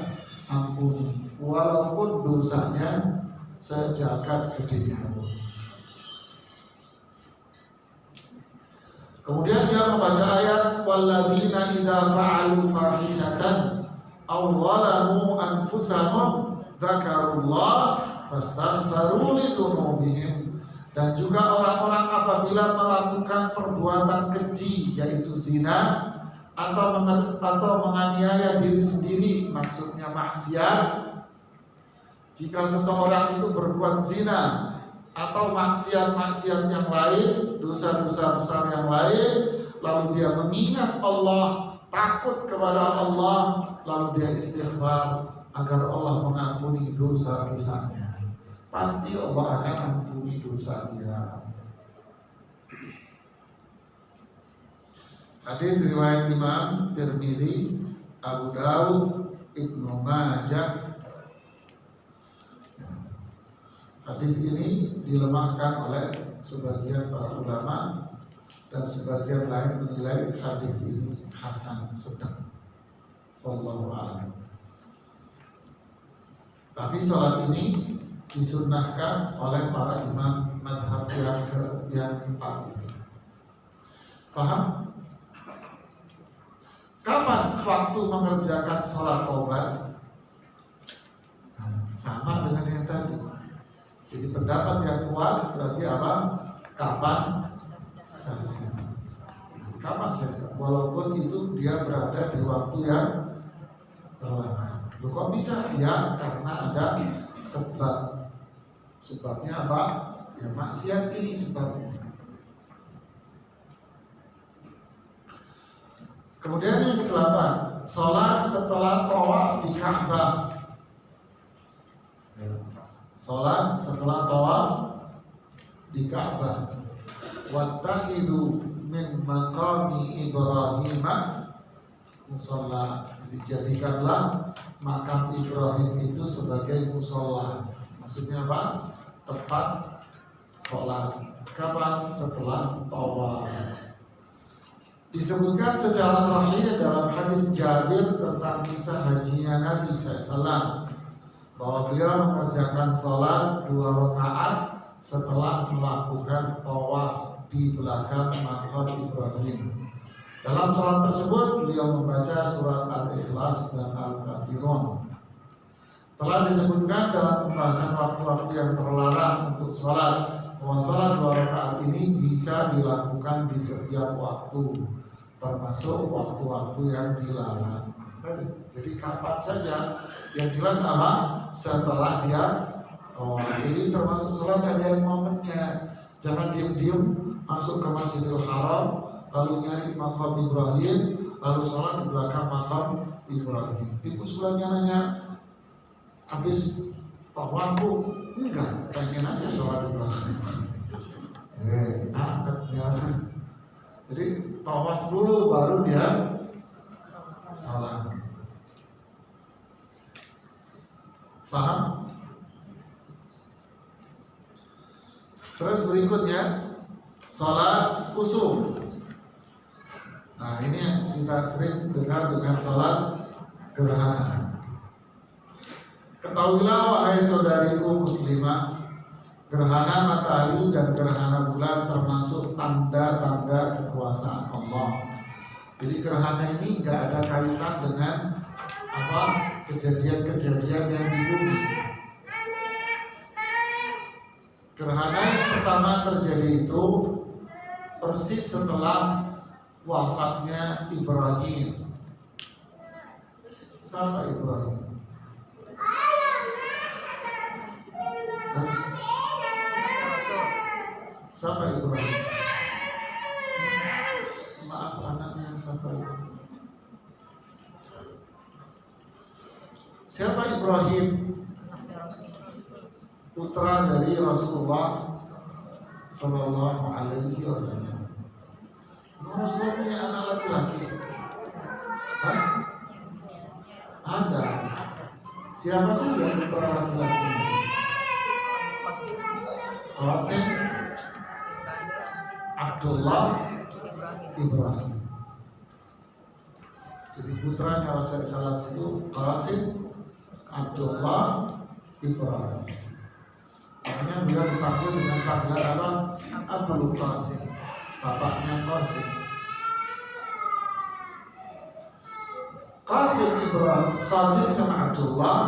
ampuni walaupun dosanya sejagat gedenya. Kemudian dia membaca ayat walladzina idza fa'alu fahishatan aw zalamu anfusahum dzakarullah fastaghfiru lidzunubihim. Dan juga orang-orang apabila melakukan perbuatan keji yaitu zina atau menganiaya diri sendiri, maksudnya maksiat. Jika seseorang itu berbuat zina atau maksiat-maksiat yang lain, dosa-dosa besar yang lain, lalu dia mengingat Allah, takut kepada Allah, lalu dia istighfar agar Allah mengampuni dosa-dosanya, pasti Allah akan ampuni dosa dia. Hadis riwayat Imam Tirmidzi, Abu Daud, Ibnu Majah. Hadis ini dilemahkan oleh sebagian para ulama dan sebagian lain menilai hadis ini hasan sedang. Wallahu a'lam. Tapi salat ini disunnahkan oleh para imam madhab yang 4 itu. Paham? Kapan waktu mengerjakan sholat taubat? Sama dengan yang tadi. Jadi pendapat yang kuat berarti apa? Kapan saja. Kapan saja. Walaupun itu dia berada di waktu yang terlarang. Loh kok bisa? Ya karena ada sebab. Sebabnya apa? Ya maksiat ini sebabnya. Kemudian yang ke-8, sholat setelah tawaf di Ka'bah. Sholat setelah tawaf di Ka'bah. Wattakhidhu min maqami Ibrahim musalla. Dijadikanlah makam Ibrahim itu sebagai musalla. Maksudnya apa? Tempat sholat. Kapan? Setelah tawaf. Disebutkan secara sahih dalam hadis Jabir tentang kisah hajinya Nabi SAW, bahwa beliau mengerjakan sholat 2 rakaat setelah melakukan tawaf di belakang makam Ibrahim. Dalam sholat tersebut beliau membaca surat Al-Ikhlas dan Al-Kafirun. Telah disebutkan dalam pembahasan waktu-waktu yang terlarang untuk sholat, bahwa sholat 2 rakaat ini bisa dilakukan di setiap waktu, termasuk waktu-waktu yang dilarang. Jadi kapan saja, yang jelas apa? Setelah dia jadi termasuk sholat ada yang momennya. Jangan diam-diam masuk ke Masjidil Haram lalu nyari makam Ibrahim lalu sholat di belakang makam Ibrahim. Ibu sebelahnya nanya, habis tawaf bu? Enggak, pengen aja sholat di belakang. Angkatnya. Jadi tawaf dulu baru dia salat. Paham? Terus berikutnya sholat kusuf. Nah ini yang kita sering dengar dengan sholat gerhana. Ketahuilah wahai saudariku muslimah, gerhana matahari dan gerhana bulan termasuk tanda-tanda kekuasaan Allah. Jadi gerhana ini nggak ada kaitan dengan kejadian-kejadian yang di bumi. Gerhana yang pertama terjadi itu persis setelah wafatnya Ibrahim. Siapa Ibrahim? Siapa Ibrahim? Maaf anaknya siapa itu? Siapa Ibrahim? Putra dari Rasulullah Sallallahu Alaihi Wasallam. Rasulullah punya anak laki-laki? Hah? Ada. Siapa sih yang putra laki-laki? Qasim, Abdullah, Ibrahim. Jadi putranya Rasulullah SAW itu Qasim, Abdullah, Ibrahim. Makanya beliau dipanggil dengan panggilan apa? Abdul Qasim, bapaknya Qasim. Qasim Ibrahim, Qasim sama Abdullah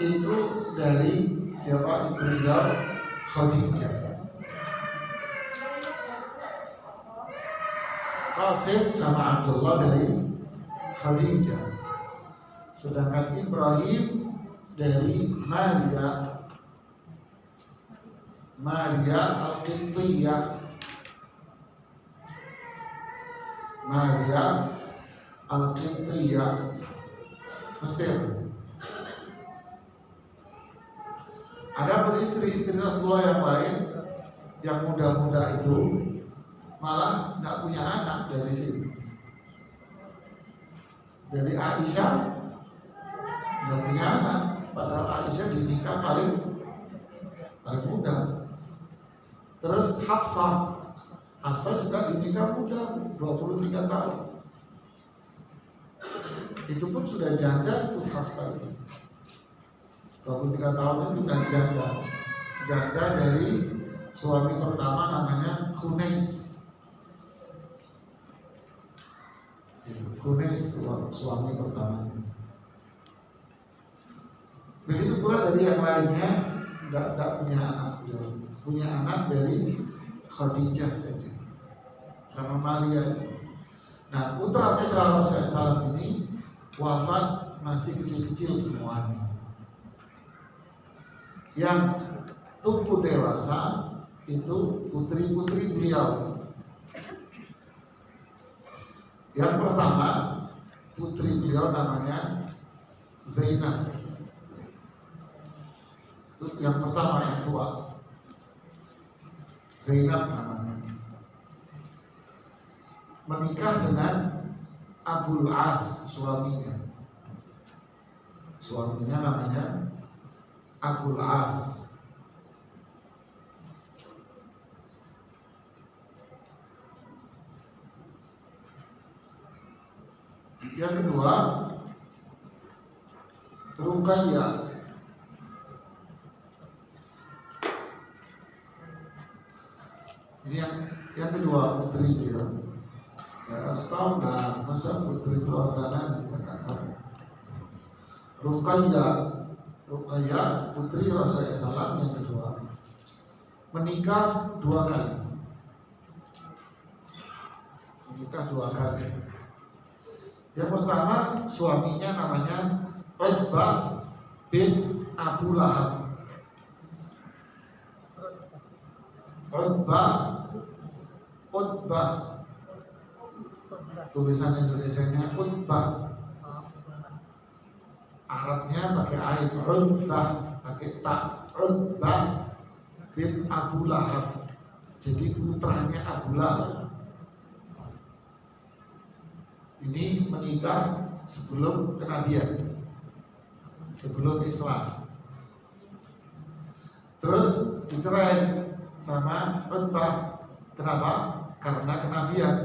itu dari siapa? Istri beliau Khadijah. Qasim sama Abdullah dari Khadijah. Sedangkan Ibrahim dari Maria Al-Qibtiyah. Maria Al-Qibtiyah Mesir. Ada pun istri-istri Rasulullah yang lain yang muda-muda itu malah nggak punya anak dari sini. Dari Aisyah nggak punya anak, padahal Aisyah dinikah paling muda. Terus Hafsah juga dinikah muda, 23 tahun. Itu pun sudah janda itu Hafsah itu. 23 tahun itu sudah janda. Janda dari suami pertama namanya Khunais. Khunais suami pertamanya. Begitu pula dari yang lainnya nggak punya anak, punya anak dari Khadijah saja sama Maria. Nah putra-putra Rasulullah SAW ini wafat masih kecil-kecil semuanya. Yang tumbuh dewasa itu putri-putri beliau. Yang pertama putri beliau namanya Zainab. Itu yang pertama yang tua, Zainab namanya. Menikah dengan Abul As suaminya. Suaminya namanya Abul As. Yang kedua Ruqayyah. Ini yang kedua putri dia. Ya setahun dah masa putri keluarga kita nggak tahu. Ruqayyah putri Rasulullah SAW yang kedua, menikah 2 kali. Yang pertama suaminya namanya Utbah bin Abu Lahab. Utbah tulisan Indonesianya Utbah, Arabnya pakai ain, Utbah pakai ta, Utbah bin Abu Lahab. Jadi putranya Abu Lahab. Ini menikah sebelum kenabian, sebelum Islam. terus dicerai sama Utbah. Kenapa? Karena kenabian,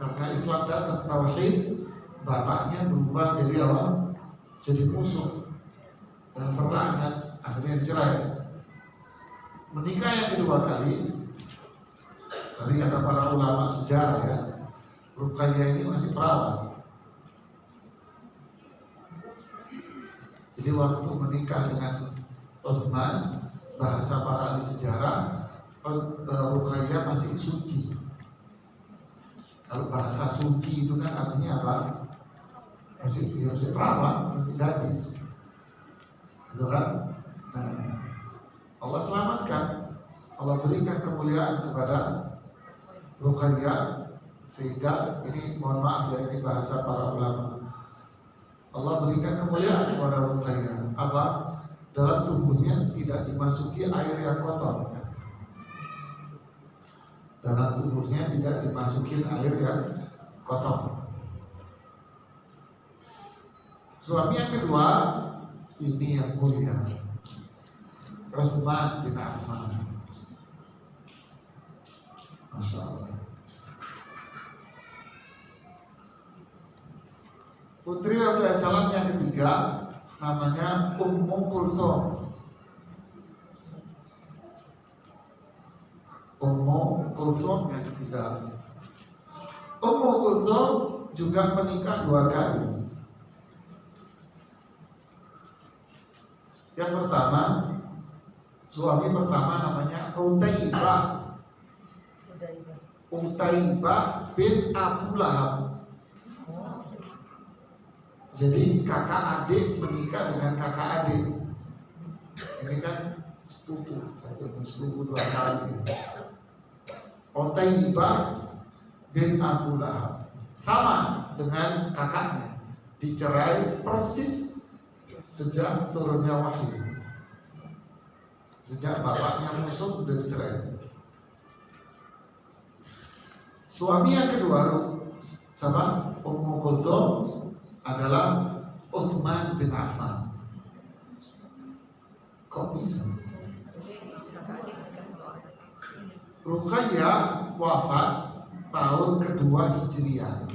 karena Islam datang tauhid, bapaknya berubah jadi apa? Jadi musuh dan terlaknat, akhirnya dicerai. Menikah yang kedua kali, dari kata para ulama sejarah ya, Ruqayyah ini masih perawan. Jadi waktu menikah dengan Utsman, bahasa para ahli sejarah, Ruqayyah masih suci. Kalau bahasa suci itu kan artinya apa? Masih perawan, masih gadis, gitu kan? Nah, Allah selamatkan, Allah berikan kemuliaan kepada Ruqayyah, sehingga ini mohon maaf ya, ini bahasa para ulama. Allah berikan kemuliaan kepada Ruqayyah. Apa? Dalam tubuhnya tidak dimasuki air yang kotor. Dalam tubuhnya tidak dimasuki air yang kotor. Suami yang kedua ini yang mulia, Utsman bin Affan. Masya Allah. Putri Rasulullah SAW yang ketiga namanya Ummu Kulthum. Ummu Kulthum yang ketiga. Ummu Kulthum juga menikah 2 kali. Yang pertama, suami pertama namanya Utaibah bin Abu Lahab. Jadi kakak adik menikah dengan kakak adik. Ini kan sepupu 2 kali. Utaibah bin Abu Lahab sama dengan kakaknya, dicerai persis sejak turunnya wahyu. Sejak bapaknya musuh sudah dicerai. Suami yang kedua sama Ummu Kulthum adalah Utsman bin Affan. Kok bisa? Ruqayyah wafat tahun kedua Hijriah.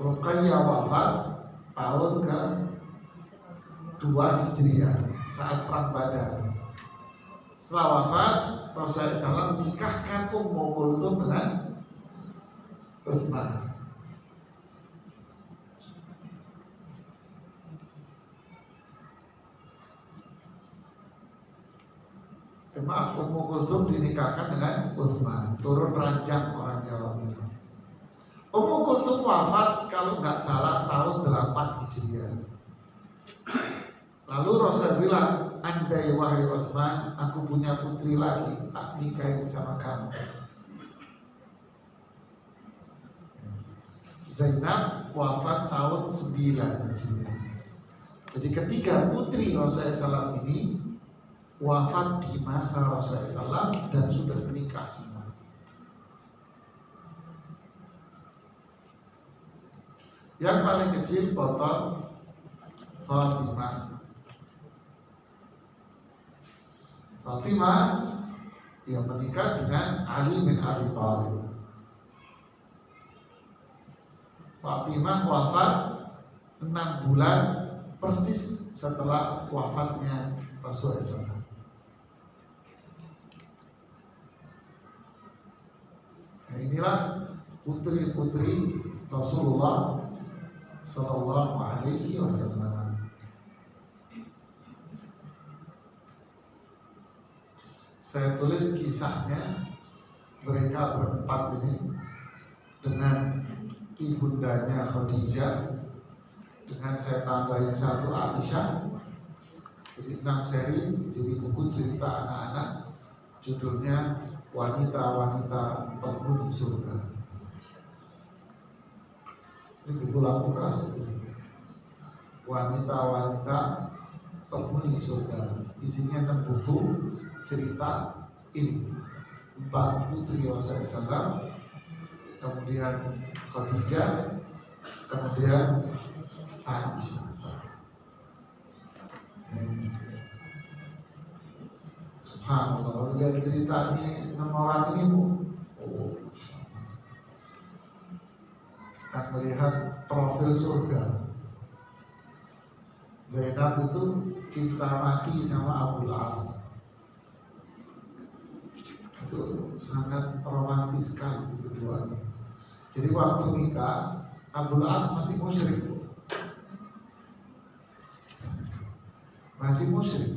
Ruqayyah wafat tahun ke-2 Hijriah saat perang Badar. Setelah wafat, Rasulullah SAW nikahkan Ummu Kulthum dengan Utsman. Maaf, Ummu Kulthum dinikahkan dengan Utsman, turun ranjang orang Jawa bilang. Ummu Kulthum wafat kalau nggak salah tahun 8 Hijriah. Lalu Rasul bilang, andai wahai Utsman, aku punya putri lagi, tak nikahin sama kamu. Zainab wafat tahun 9 Hijriah. Jadi ketiga putri Rasulullah SAW ini wafat di masa Rasulullah SAW dan sudah menikah semua. Yang paling kecil potong Fatimah. Fatimah yang menikah dengan Ali bin Abi Thalib. Fatimah wafat 6 bulan persis setelah wafatnya Rasulullah SAW. Nah, inilah putri-putri Rasulullah Sallallahu Alaihi Wasallam. Saya tulis kisahnya mereka berempat ini dengan ibundanya Khadijah, dengan saya tambahin 1 Aisyah, jadi 6 seri, jadi buku cerita anak-anak, judulnya Wanita-Wanita Penghuni Surga. Ini buku lampu keras itu. Wanita-Wanita Penghuni Surga. Isinya 6 buku cerita ini. 4 putri Rasulullah SAW, kemudian Khadijah, kemudian Aisyah. Subhanallah, lihat ceritanya 6 orang ini bu. Oh, akan melihat profil surga. Zainab itu cinta mati sama Abul As. Itu sangat romantis sekali keduanya. Jadi waktu nikah Abul As masih musyrik, masih musyrik.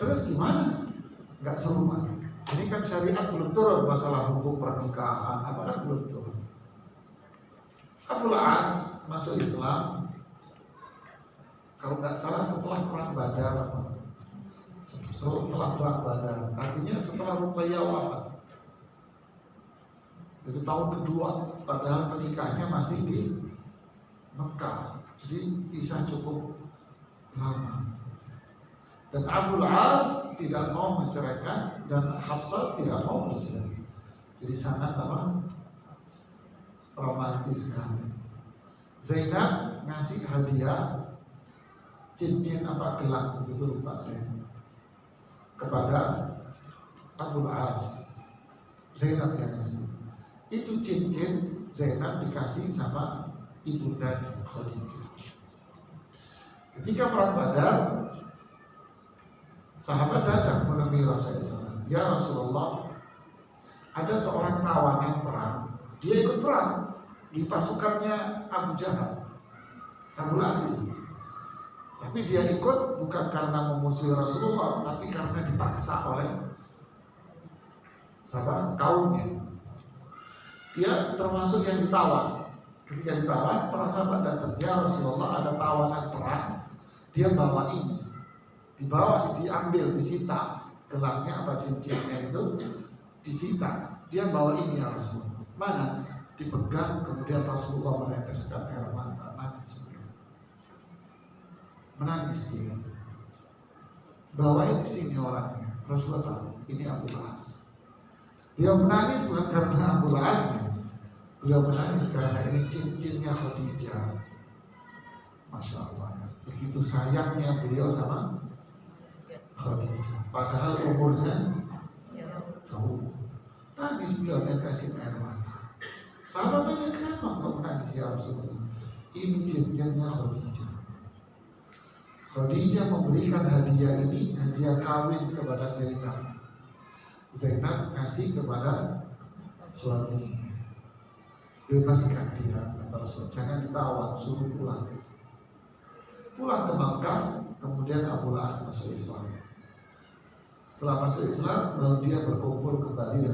Terus gimana? Gak serumah. Ini kan syariat belum turun masalah hukum pernikahan, apa kan belum turun. Abul As masuk Islam, kalau nggak salah setelah perang Badar, artinya setelah Ruqayyah wafat. Jadi tahun kedua, padahal menikahnya masih di Mekah, jadi bisa cukup lama. Dan Abul As tidak mau menceraikan dan Hafsah tidak mau menceraikan. Jadi sangat romantis sekali. Zainab ngasih hadiah cincin gelang begitu lupa saya kepada Abul As. Zainab yang ngasih. Itu cincin Zainab dikasih sama ibundanya Khadijah. Ketika perang Badar, sahabat datang menemui Rasulullah. Ya Rasulullah, ada seorang tawanan perang. Dia ikut perang di pasukannya Abu Jahal, Abu Asif. Tapi dia ikut bukan karena memusuhi Rasulullah, tapi karena dipaksa oleh sahabat kaumnya. Dia termasuk yang ditawan. Ketika ditawan, para sahabat datang, ya Rasulullah, ada tawanan perang. Dia bawa ini, dibawa, diambil, disita gelangnya cincinnya itu disita. Dia bawa ini ya Rasulullah. Mana? Dipegang, kemudian Rasulullah meneteskan air mata, menangis dia. Bawain ke sini orangnya. Rasulullah tahu ini Abu As. Dia menangis bukan karena Abu Asnya, dia menangis karena ini cincinnya Khadijah. Masya Allah, begitu sayangnya beliau sama Khadijah. Padahal umurnya jauh. Nangis beliau netesin air mata. Sahabatnya kenapa kau menangis ya Rasulullah? Ini cincinnya Khadijah. Khadijah memberikan hadiah ini, hadiah kawin kepada Zainab. Zainab ngasih kepada suaminya, bebaskan dia, kata Rasul, jangan ditawan, suruh pulang. Pulang ke Makkah, kemudian Abu As masuk Islam. Setelah masuk Islam, baru dia berkumpul kembali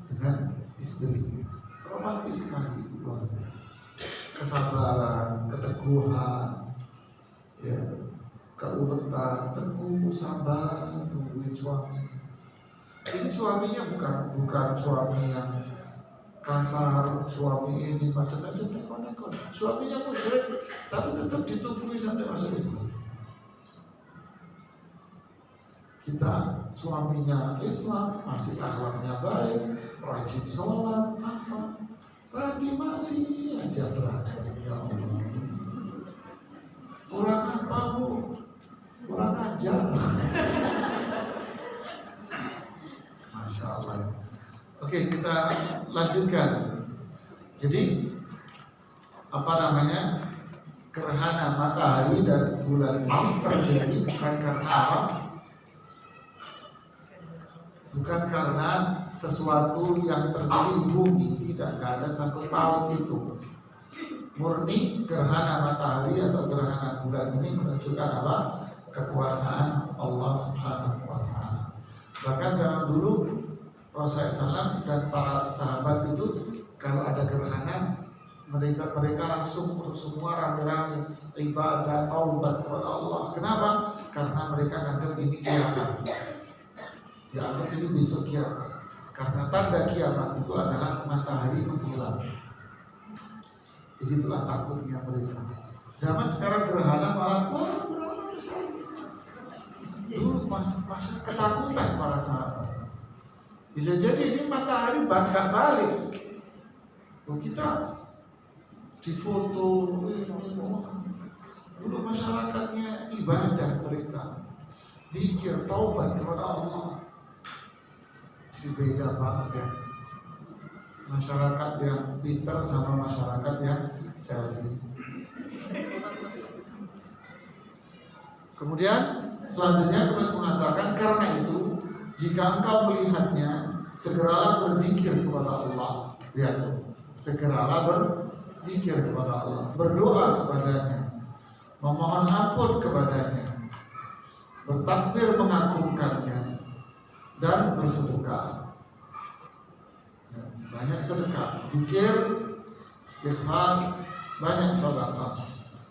dengan istri. Romantis sekali, luar biasa. Kesabaran, keteguhan, ya, keuletan, teguh, sabar, tungguin suami. Ini suaminya bukan suami yang kasar, suami ini macam-macam nekon-nekon. Suaminya musyrik, tapi tetap ditumbuhi sampai masuk Islam. Kita suaminya Islam, masih akhlaknya baik, rajin sholat, apa? Tadi masih aja berantem, ya Allah. Kurang apa bu? Kurang ajar. Masya Allah. Oke, kita lanjutkan. Jadi gerhana matahari dan bulan ini terjadi bukan karena apa? Bukan karena sesuatu yang terjadi di bumi, tidak ada sangkut paut itu. Murni gerhana matahari atau gerhana bulan ini menunjukkan apa? Kekuasaan Allah Subhanahu wa Ta'ala. Bahkan zaman dulu Rasulullah SAW dan para sahabat itu kalau ada gerhana mereka langsung semua rame-rame ibadah taubat kepada Allah. Kenapa? Karena mereka anggap ini kiamat. Dianggap ini besok kiamat. Karena tanda kiamat itu adalah matahari menghilang. Begitulah takutnya mereka. Zaman sekarang gerhana malah gerhana besar. Dulu masa ketakutan para sahabat. Bisa jadi ini matahari nggak balik. Kita difoto, dulu masyarakatnya ibadah mereka. zikir, taubat kepada Allah. Jadi beda banget ya masyarakat yang pintar sama masyarakat yang selfie. Kemudian selanjutnya terus mengatakan, karena itu jika engkau melihatnya, segeralah berzikir kepada Allah. Lihat tuh, segeralah berzikir kepada Allah, berdoa kepadanya, memohon ampun kepadanya, bertakbir mengagungkannya, dan bersedekah. Banyak sedekah, zikir, istighfar, banyak sedekah.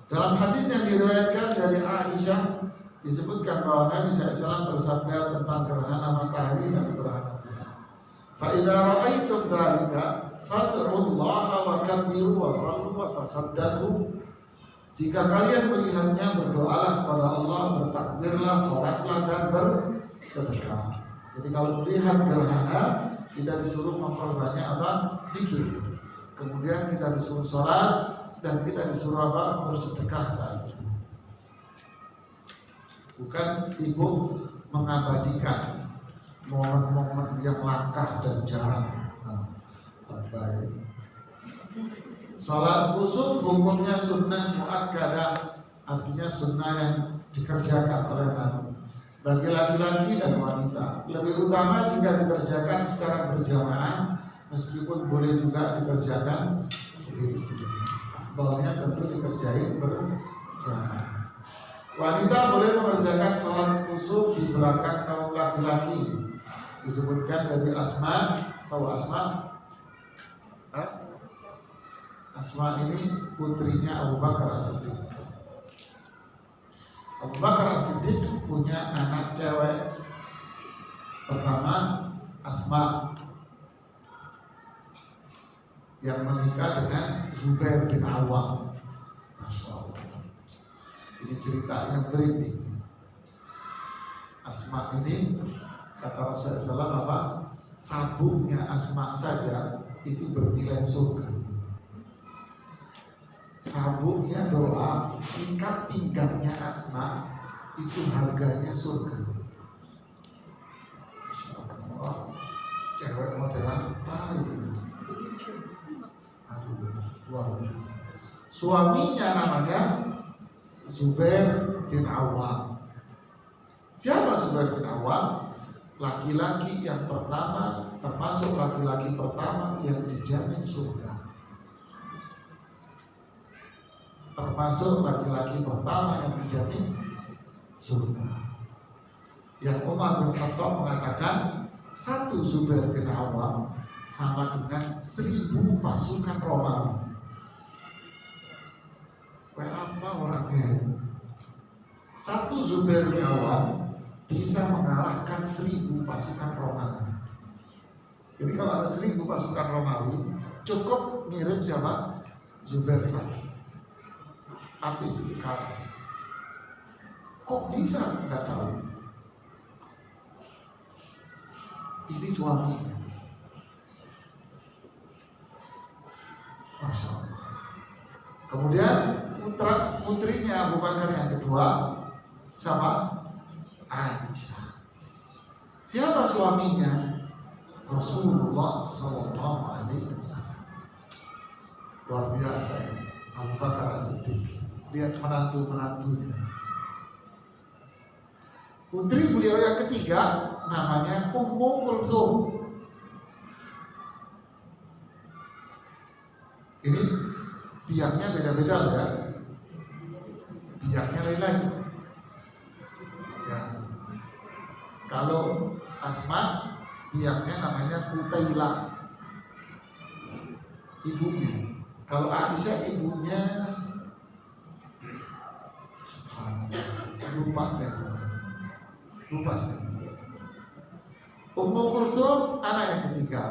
Dalam hadis yang diriwayatkan dari Aisyah disebutkan bahwa Nabi SAW bersabda tentang gerhana matahari dan gerhana bulan. Fa idza ra'aitum dzalika fad'ullaha wa kabbiru wa sallu wa tasaddaqu. Jika kalian melihatnya, berdoalah kepada Allah, bertakbirlah, sholatlah, dan bersedekah. Jadi kalau melihat gerhana, kita disuruh memperbanyak apa? Zikir. Kemudian kita disuruh sholat, dan kita disuruh apa? Bersedekah saat itu. Bukan sibuk mengabadikan momen-momen yang langka dan jarang. Baik. Salat kusuf hukumnya sunnah muakkadah, artinya sunnah yang dikerjakan oleh Nabi bagi laki-laki dan wanita. Lebih utama jika dikerjakan secara berjamaah, meskipun boleh juga dikerjakan sendiri-sendiri. Afdalnya tentu dikerjain berjamaah. Wanita boleh mengerjakan sholat kusuf di belakang kaum laki-laki. Disebutkan dari Asma. Tahu Asma? Asma ini putrinya Abu Bakar As-Siddiq. Abu Bakar As-Siddiq punya anak cewek. Pertama Asma, yang menikah dengan Zubair bin Awam. Masya Allah. Ini ceritanya merinding. Asma ini kata Rasulullah apa? Sabuknya Asma saja itu bernilai surga. Sabuknya doa, ikat pinggangnya Asma itu harganya surga. Masya Allah. Cewek model apa ini? Aduh, luar biasa. Suaminya namanya Zubair bin Awam. Siapa Zubair bin Awam? Laki-laki yang pertama, termasuk laki-laki pertama yang dijamin surga. Termasuk laki-laki pertama yang dijamin surga. Yang Umar bin Khattab mengatakan, satu Zubair bin Awam sama dengan 1000 pasukan Romawi. Apa orangnya? Satu Zubair bin Awam bisa mengalahkan 1000 pasukan Romawi. Jadi kalau ada 1000 pasukan Romawi, cukup ngirim siapa? Zubair satu. Habis dikali. Kok bisa? Nggak tahu. Ini suaminya. Masya Allah. Kemudian putrinya Abu Bakar yang kedua sama Aisyah. Siapa suaminya? Rasulullah Sallallahu Alaihi Wasallam. Luar biasa ini Abu Bakar As-Siddiq. Lihat menantu-menantunya. Putri beliau yang ketiga namanya Ummu Kulthum. Ini biangnya beda-beda ya. Biangnya lain-lain. Ya. Kalau Asma biangnya namanya Kutailah, ibunya. Kalau Aisyah ibunya lupa saya. Ummu Kulthum anak yang ketiga.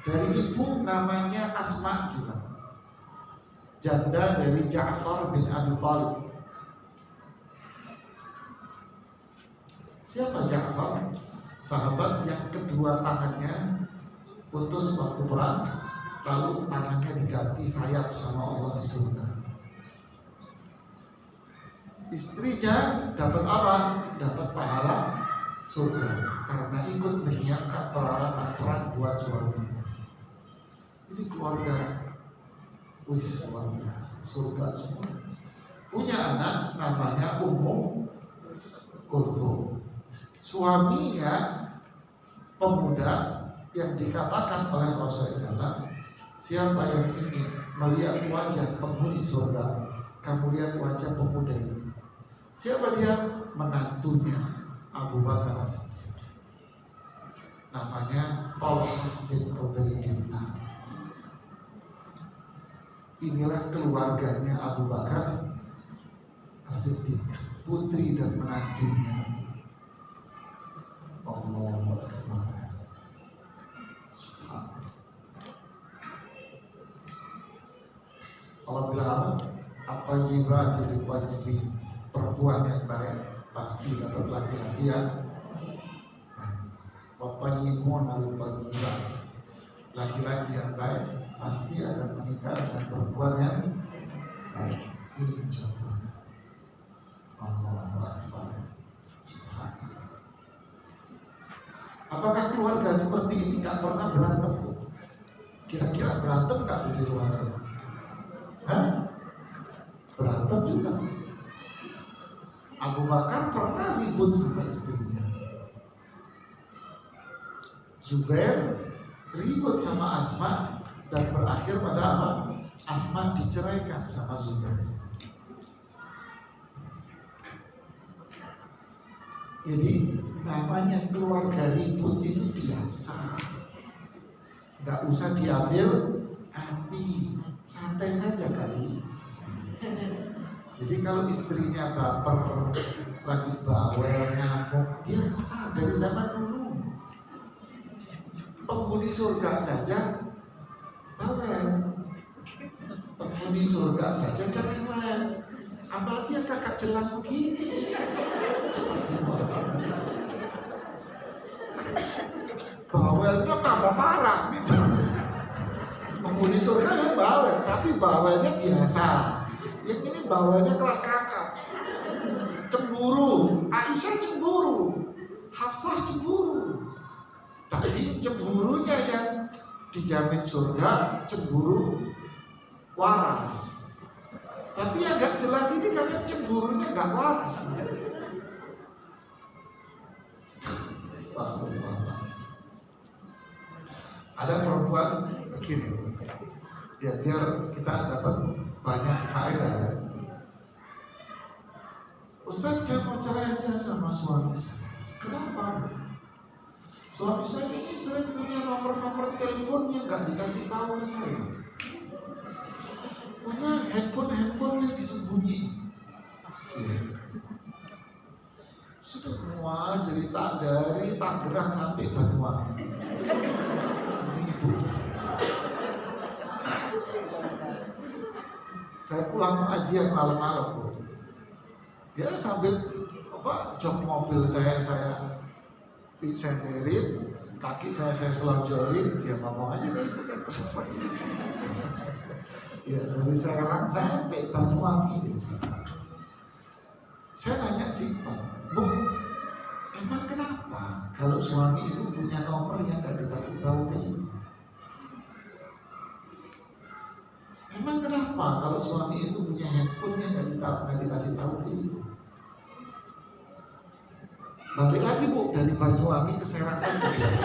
Dari ibu namanya Asma juga. Janda dari Ja'far bin Abi Thalib. Siapa Ja'far? Sahabat yang kedua tangannya putus waktu perang, lalu tangannya diganti sayap sama Allah di surga. Istrinya dapat apa? Dapat pahala surga karena ikut menyiapkan peralatan perang buat suaminya. Ini keluarga wis luar biasa, surga semua. Punya anak namanya Ummu Kulthum. Suaminya pemuda yang dikatakan oleh Rasulullah SAW, siapa yang ingin melihat wajah penghuni surga, kamu lihat wajah pemuda ini. Siapa dia? Menantunya Abu Bakar As-Siddiq. Namanya Talhah bin Ubaidillah. Inilah keluarganya Abu Bakar As-Siddiq, putri dan menantunya. Allahu Akbar. Allah bilang at-thayyibatu lit-thayyibin, perempuan yang baik pasti dapat laki-laki yang baik. Wa-thayyibuna lit-thayyibat, laki-laki yang baik pasti akan menikah dengan perempuan yang baik. Ini contohnya. Allahu Akbar. Subhanallah. Apakah keluarga seperti ini nggak pernah berantem? Kira-kira berantem nggak di luar? Berantem juga. Abu Bakar pernah ribut sama istrinya. Zubair ribut sama Asma dan berakhir pada apa? Asma diceraikan sama Zubair. Jadi namanya keluarga ribut itu biasa, nggak usah diambil hati, santai saja kali. Jadi kalau istrinya baper, lagi bawel, ngamuk, biasa dari zaman dulu. Penghuni surga saja bawel, penghuni surga saja cerewet, apalagi yang kakak jelas begini. Bawelnya tambah parah. Penghuni surga yang bawel, tapi bawelnya biasa. Yang ini bawelnya kelas kakap. Cemburu, Aisyah cemburu, Hafsah cemburu. Tapi cemburunya yang dijamin surga, cemburu waras. Tapi yang gak jelas ini karena cemburunya gak waras. Ada perempuan begini, ya biar kita dapat banyak faedah. Ustaz, saya mau cerai aja sama suami saya. Kenapa? Suami saya ini sering punya nomor-nomor teleponnya nggak dikasih tahu ke saya. Punya handphone yang disembunyi. Ya. Semua cerita dari Tangerang sampai Banyuwangi. Saya pulang pengajian malam-malam, ya sambil jok mobil saya senderin, kaki saya selonjorin, ya ngomong aja gitu kan. Ya dari Serang sampai Banyuwangi saya nanya sih, Bu, emang kenapa kalau suami ibu punya nomor yang gak dikasih tahu ke ibu? Emang kenapa kalau suami ibu punya handphone yang gak dikasih tahu ke ibu? Balik lagi Bu, dari Banyuwangi ke Serang kan begitu.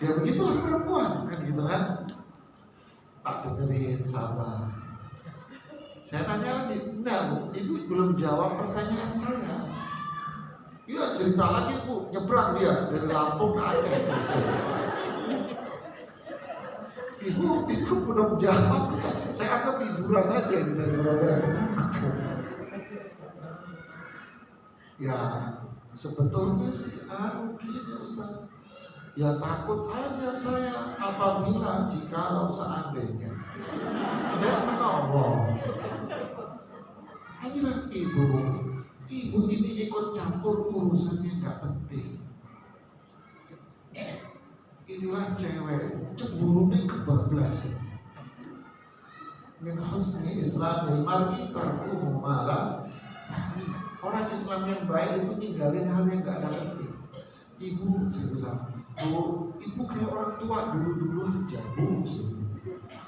Ya begitulah perempuan kan gitu kan. Tak dengerin, sabar. Saya tanya lagi, enggak Bu, ibu belum jawab pertanyaan saya. Iya cerita lagi Bu, nyebrang dia dari Lampung ke Aceh. Ibu belum jawab. Saya anggap hiburan aja dari bahasa. Ya sebetulnya sih gini Ustaz. Ya takut aja saya apabila jikalau seandainya dia menolong. Ayolah ibu ini ikut campur urusannya nggak penting. Inilah cewek cemburu nih kebablasan. min husni islamil mar'i tarkuhu ma la ya'ni. Orang Islam yang baik itu ninggalin hal yang gak ada penting. Ibu, saya bilang, ibu kayak orang tua dulu aja, Bu.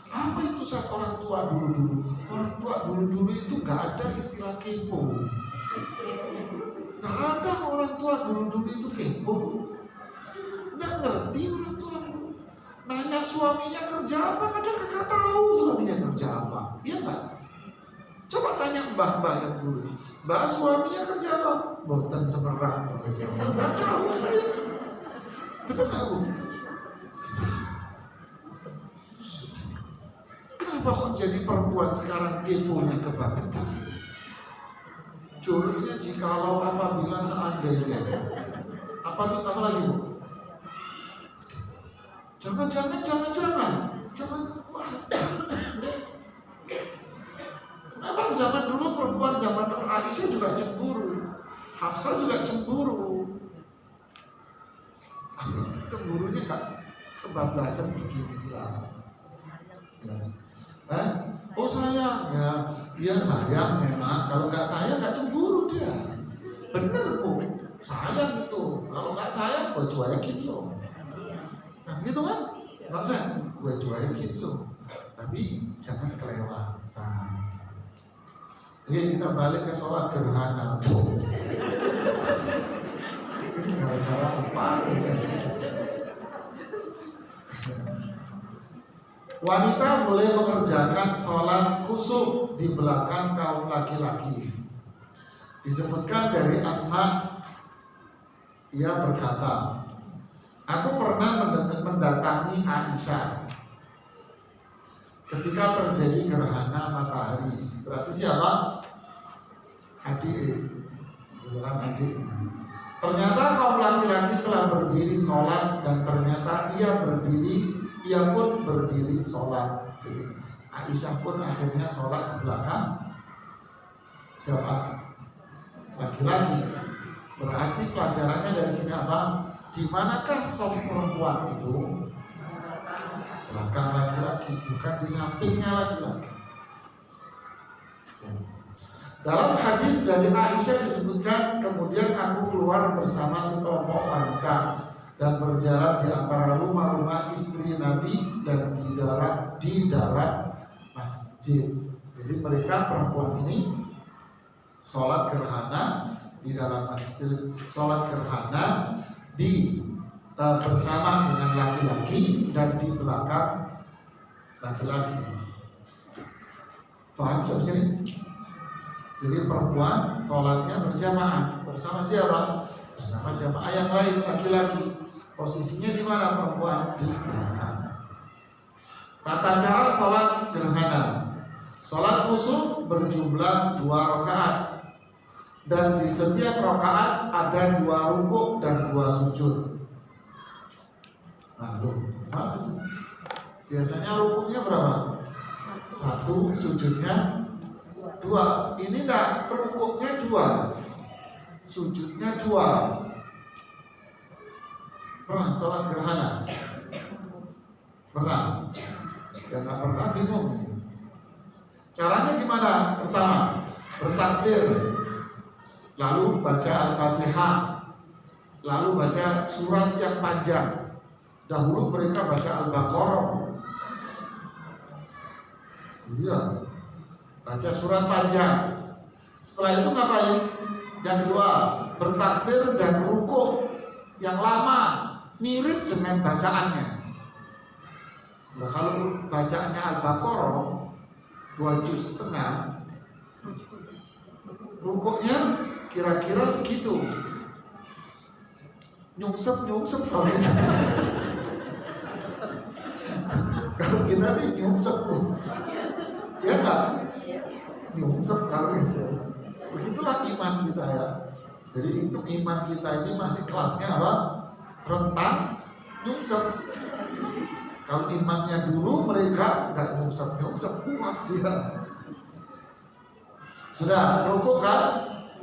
Apa itu saat orang tua dulu? Orang tua dulu itu gak ada istilah kepo. Gak ada orang tua dulu itu kepo. Nggak ngerti orang tua. Nanya suaminya kerja apa, kadang kakak tahu suaminya kerja apa. Iya nggak? Coba tanya mbah-mbah yang dulu. Mbah suaminya kerja apa? Boten semerang kerja. Nggak tahu saya. Benar tahu. Kenapa kok jadi perempuan sekarang keponya kebangetan? Curignya jikalau apabila seandainya. Apa lagi Bu? Jangan. Memang zaman dulu perempuan zaman Aisyah juga cemburu, Hafsah juga cemburu. Tapi cemburunya gak kebablasan begini lah. Ya. Oh sayang ya sayang memang. Kalau nggak sayang nggak cemburu dia. Bener Bu, sayang itu. Kalau nggak sayang gue cuekin lo. Nah gitu kan? Nggak sayang gue cuekin lo. Tapi jangan kelewatan. Oke, kita balik ke sholat gerhana. Ini gara-gara apa ya sih? Wanita boleh mengerjakan sholat kusuf di belakang kaum laki-laki. Disebutkan dari Asma, ia berkata, aku pernah mendatangi Aisyah ketika terjadi gerhana matahari. Berarti siapa? Adik, bilang adik. Ternyata kaum laki-laki telah berdiri sholat dan ternyata ia pun berdiri sholat. Jadi Aisyah pun akhirnya sholat di belakang siapa? Laki-laki. Berarti pelajarannya dari sini apa? Di manakah soft perempuan itu? Belakang laki-laki, bukan di sampingnya laki-laki. Dalam hadis dari Aisyah disebutkan, kemudian aku keluar bersama sekelompok wanita dan berjalan di antara rumah-rumah istri Nabi dan di dalam masjid. Jadi mereka perempuan ini sholat gerhana di dalam masjid, sholat gerhana bersama dengan laki-laki dan di belakang laki-laki. Paham sampai sini? Jadi perempuan sholatnya berjamaah bersama siapa? Bersama jamaah yang lain laki-laki. Posisinya di mana perempuan? Di belakang. Tata cara sholat gerhana. Sholat kusuf berjumlah 2 rakaat dan di setiap rakaat ada 2 rukuk dan 2 sujud. Nah, biasanya rukuknya berapa? 1, sujudnya 2. Ini enggak, rukuknya 2, sujudnya 2. Pernah sholat gerhana? Pernah? Ya nggak pernah bingung ini. Caranya gimana? Pertama, bertakbir, lalu baca Al-Fatihah, lalu baca surat yang panjang. Dahulu mereka baca Al-Baqarah. Iya, baca surat panjang. Setelah itu ngapain? Yang kedua, bertakbir dan rukuk yang lama, mirip dengan bacaannya. Nah, kalau bacaannya Al-Baqarah 2 juz setengah, rukuknya kira-kira segitu. Nyungsep kalau kita. Kalau kita sih nyungsep, ya nggak? Nyungsep kalau gitu. Begitulah iman kita ya. Jadi untuk iman kita ini masih kelasnya apa? Rentang nyungsep. Kalau imannya dulu mereka nggak nyungsep kuat dia. Sudah rukuk kan?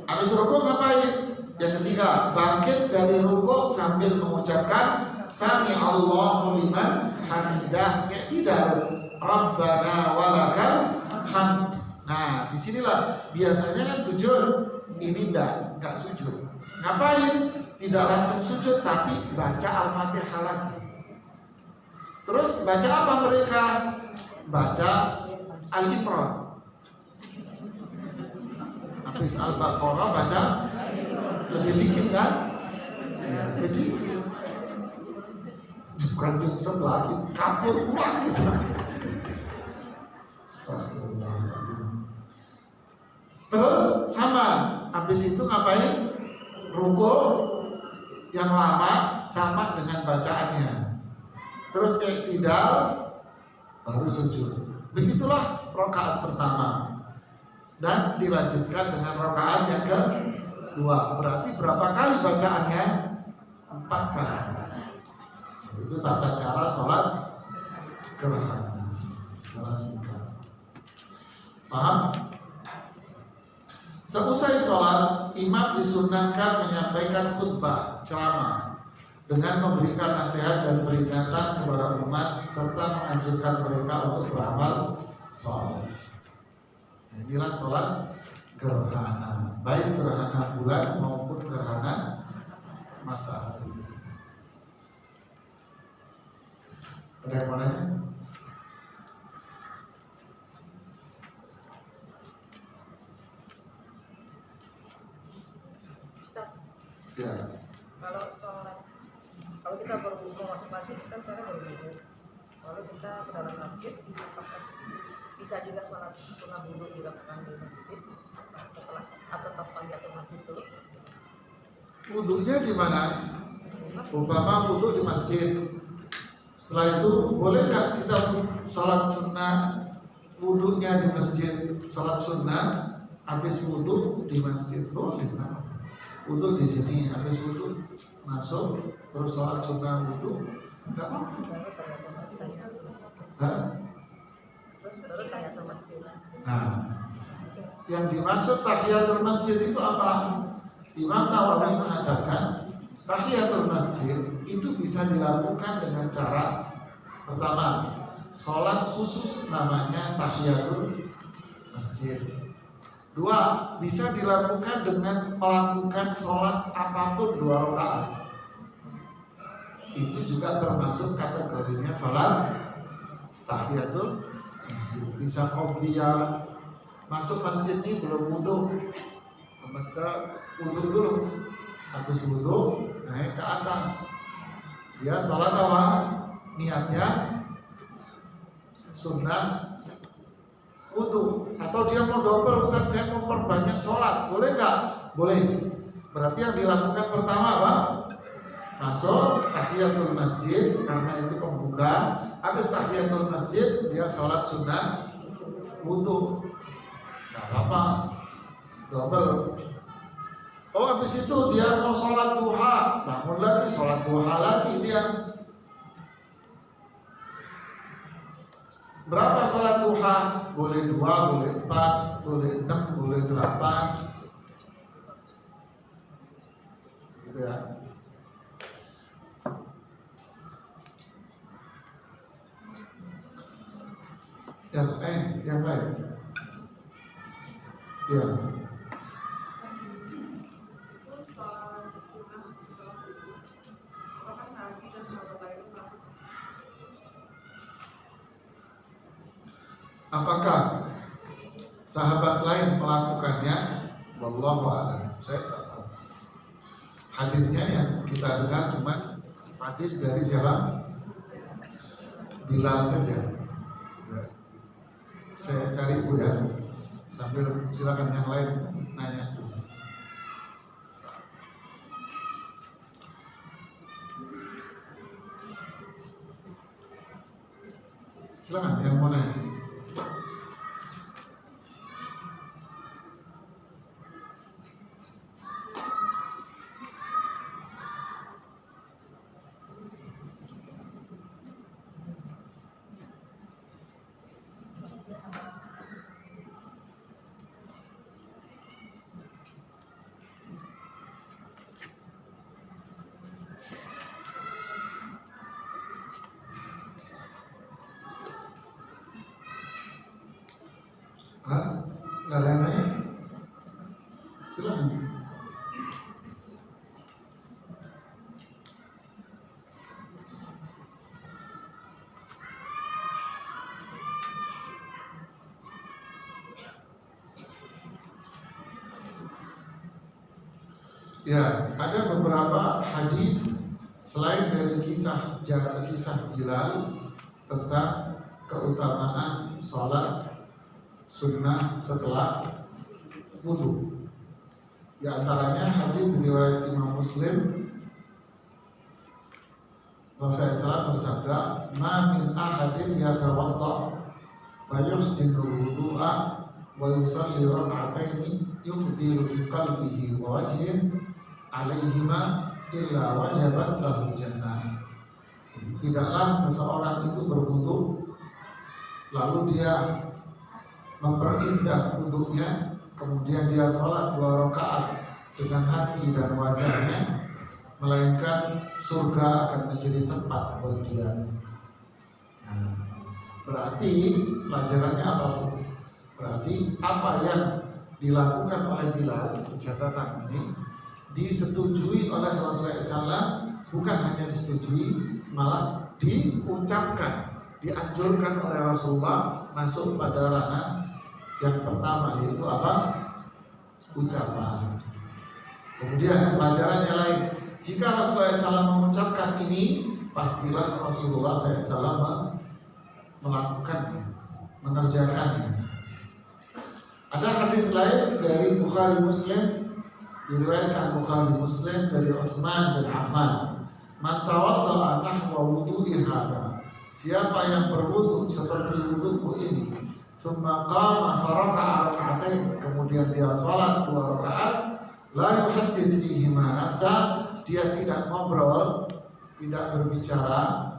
Habis rukuk ngapain? Yang ketiga, bangkit dari rukuk sambil mengucapkan Sami Allahu liman hamidah. Ya tidak, Rabbana walakal istilah. Biasanya kan sujud, ini enggak sujud. Ngapain? Tidak langsung sujud, tapi baca Al-Fatihah lagi. Terus baca apa mereka? Baca Al-Imran. Habis Al-Baqarah baca lebih dikit kan? Ya, lebih dikit. Bukan nyungsep lagi, kapur uang gitu. Astagfirullahaladzim. Terus sama, habis itu ngapain? Ruku yang lama sama dengan bacaannya. Terus tidak baru sujud. Begitulah rakaat pertama. Dan dilanjutkan dengan rakaat yang kedua. Berarti berapa kali bacaannya? 4 kali. Itu tata cara sholat gerhana. Secara singkat. Paham? Seusai sholat, imam disunnahkan menyampaikan khutbah, ceramah, dengan memberikan nasihat dan peringatan kepada umat serta menganjurkan mereka untuk beramal saleh. Inilah sholat gerhana, baik gerhana bulan maupun gerhana matahari. Ada yang mau nanya? Ya. Kalau kita berwudu masuk masjid, kita cara berwudu. Kalau kita ke dalam masjid, apakah bisa juga sholat sunah wudu dilakukan di masjid setelah atau tahiyatul masjid dulu? Wudunya di mana? Umpama wudu di masjid. Setelah itu boleh nggak kita sholat sunnah wudunya di masjid? Sholat sunnah habis wudu di masjid boleh nggak? Wudu di sini, habis wudu masuk terus sholat sunnah wudu enggak apa-apa. Terus tahiyatul masjid. Nah, yang dimaksud tahiyatul masjid itu apa? Imam Nawawi mengatakan tahiyatul masjid itu bisa dilakukan dengan cara pertama, sholat khusus namanya tahiyatul masjid. 2, bisa dilakukan dengan melakukan sholat apapun 2 rakaat. Itu juga termasuk kategorinya sholat tahiyatul masjid. Bisa qobliyah, masuk masjid ini belum wudu, mesti wudu dulu. Habis wudu naik ke atas. Dia sholat apa? Niatnya sunnah wudu, atau dia mau double, Ustaz saya mau perbanyak sholat, boleh nggak? Boleh. Berarti yang dilakukan pertama apa? Masuk tahiyatul masjid karena itu pembuka. Habis tahiyatul masjid dia sholat sunnah wudu, nggak apa-apa, double. Oh habis itu dia mau sholat duha, bangun lagi sholat duha lagi dia. Berapa sholat duha? Boleh 2, boleh 4, boleh 6, boleh 8. Gitu ya. Yang lain. Ya. Apakah sahabat lain melakukannya? Wallahu a'lam. Saya tak tahu. Hadisnya yang kita dengar cuma hadis dari siapa? Bilal saja. Ya. Saya cari ibu ya. Sambil silakan yang lain nanya. Silakan yang mau nanya. Hah? Nggak ada yang nanya? Silahkan. Ya, ada beberapa hadis selain dari kisah Bilal tentang keutamaan sholat sunnah setelah wudu. Di antaranya hadis riwayat Imam Muslim, Rasulullah SAW bersabda, "Ma min ahadin yatawadda fa yuhsinu wudu'a wa yusalli rak'ataini yuqbilu bi qalbihi wa wajhihi alaihima illa wajabat lahu jannah." Tidaklah seseorang itu berwudu lalu dia memperindah wudunya, kemudian dia sholat 2 rakaat dengan hati dan wajahnya, melainkan surga akan menjadi tempat buat dia. Nah, berarti pelajarannya apa? Berarti apa yang dilakukan oleh Bilal di catatan ini disetujui oleh Rasulullah SAW, bukan hanya disetujui, malah diucapkan, dianjurkan oleh Rasulullah masuk pada ranah yang pertama, yaitu apa? Ucapan. Kemudian pelajarannya lain, jika Rasulullah SAW mengucapkan ini, pastilah Rasulullah SAW melakukannya, mengerjakannya. Ada hadis lain dari Bukhari Muslim, diriwayatkan Bukhari Muslim dari Utsman bin Affan, "Man tawadda'a nahwa wudu'i hadza." Siapa yang berwudu seperti wuduku ini, tsumma qama faraka'a rak'atain, kemudian dia salat 2 rakaat, la yuhaddits fihi ma nafsa, dia tidak ngobrol, tidak berbicara,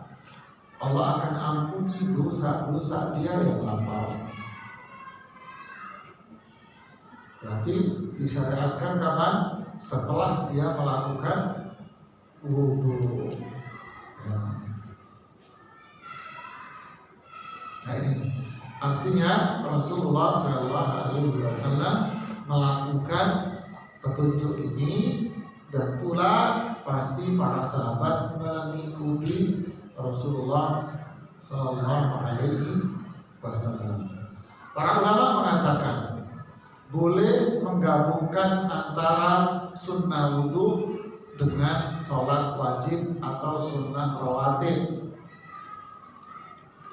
Allah akan ampuni dosa-dosa dia yang lampau. Berarti disyariatkan kapan? Setelah dia melakukan wudu. Nah ini artinya Rasulullah SAW melakukan petunjuk ini, dan pula pasti para sahabat mengikuti Rasulullah SAW. Para ulama mengatakan boleh menggabungkan antara sunnah wudu dengan sholat wajib atau sunnah rawatib.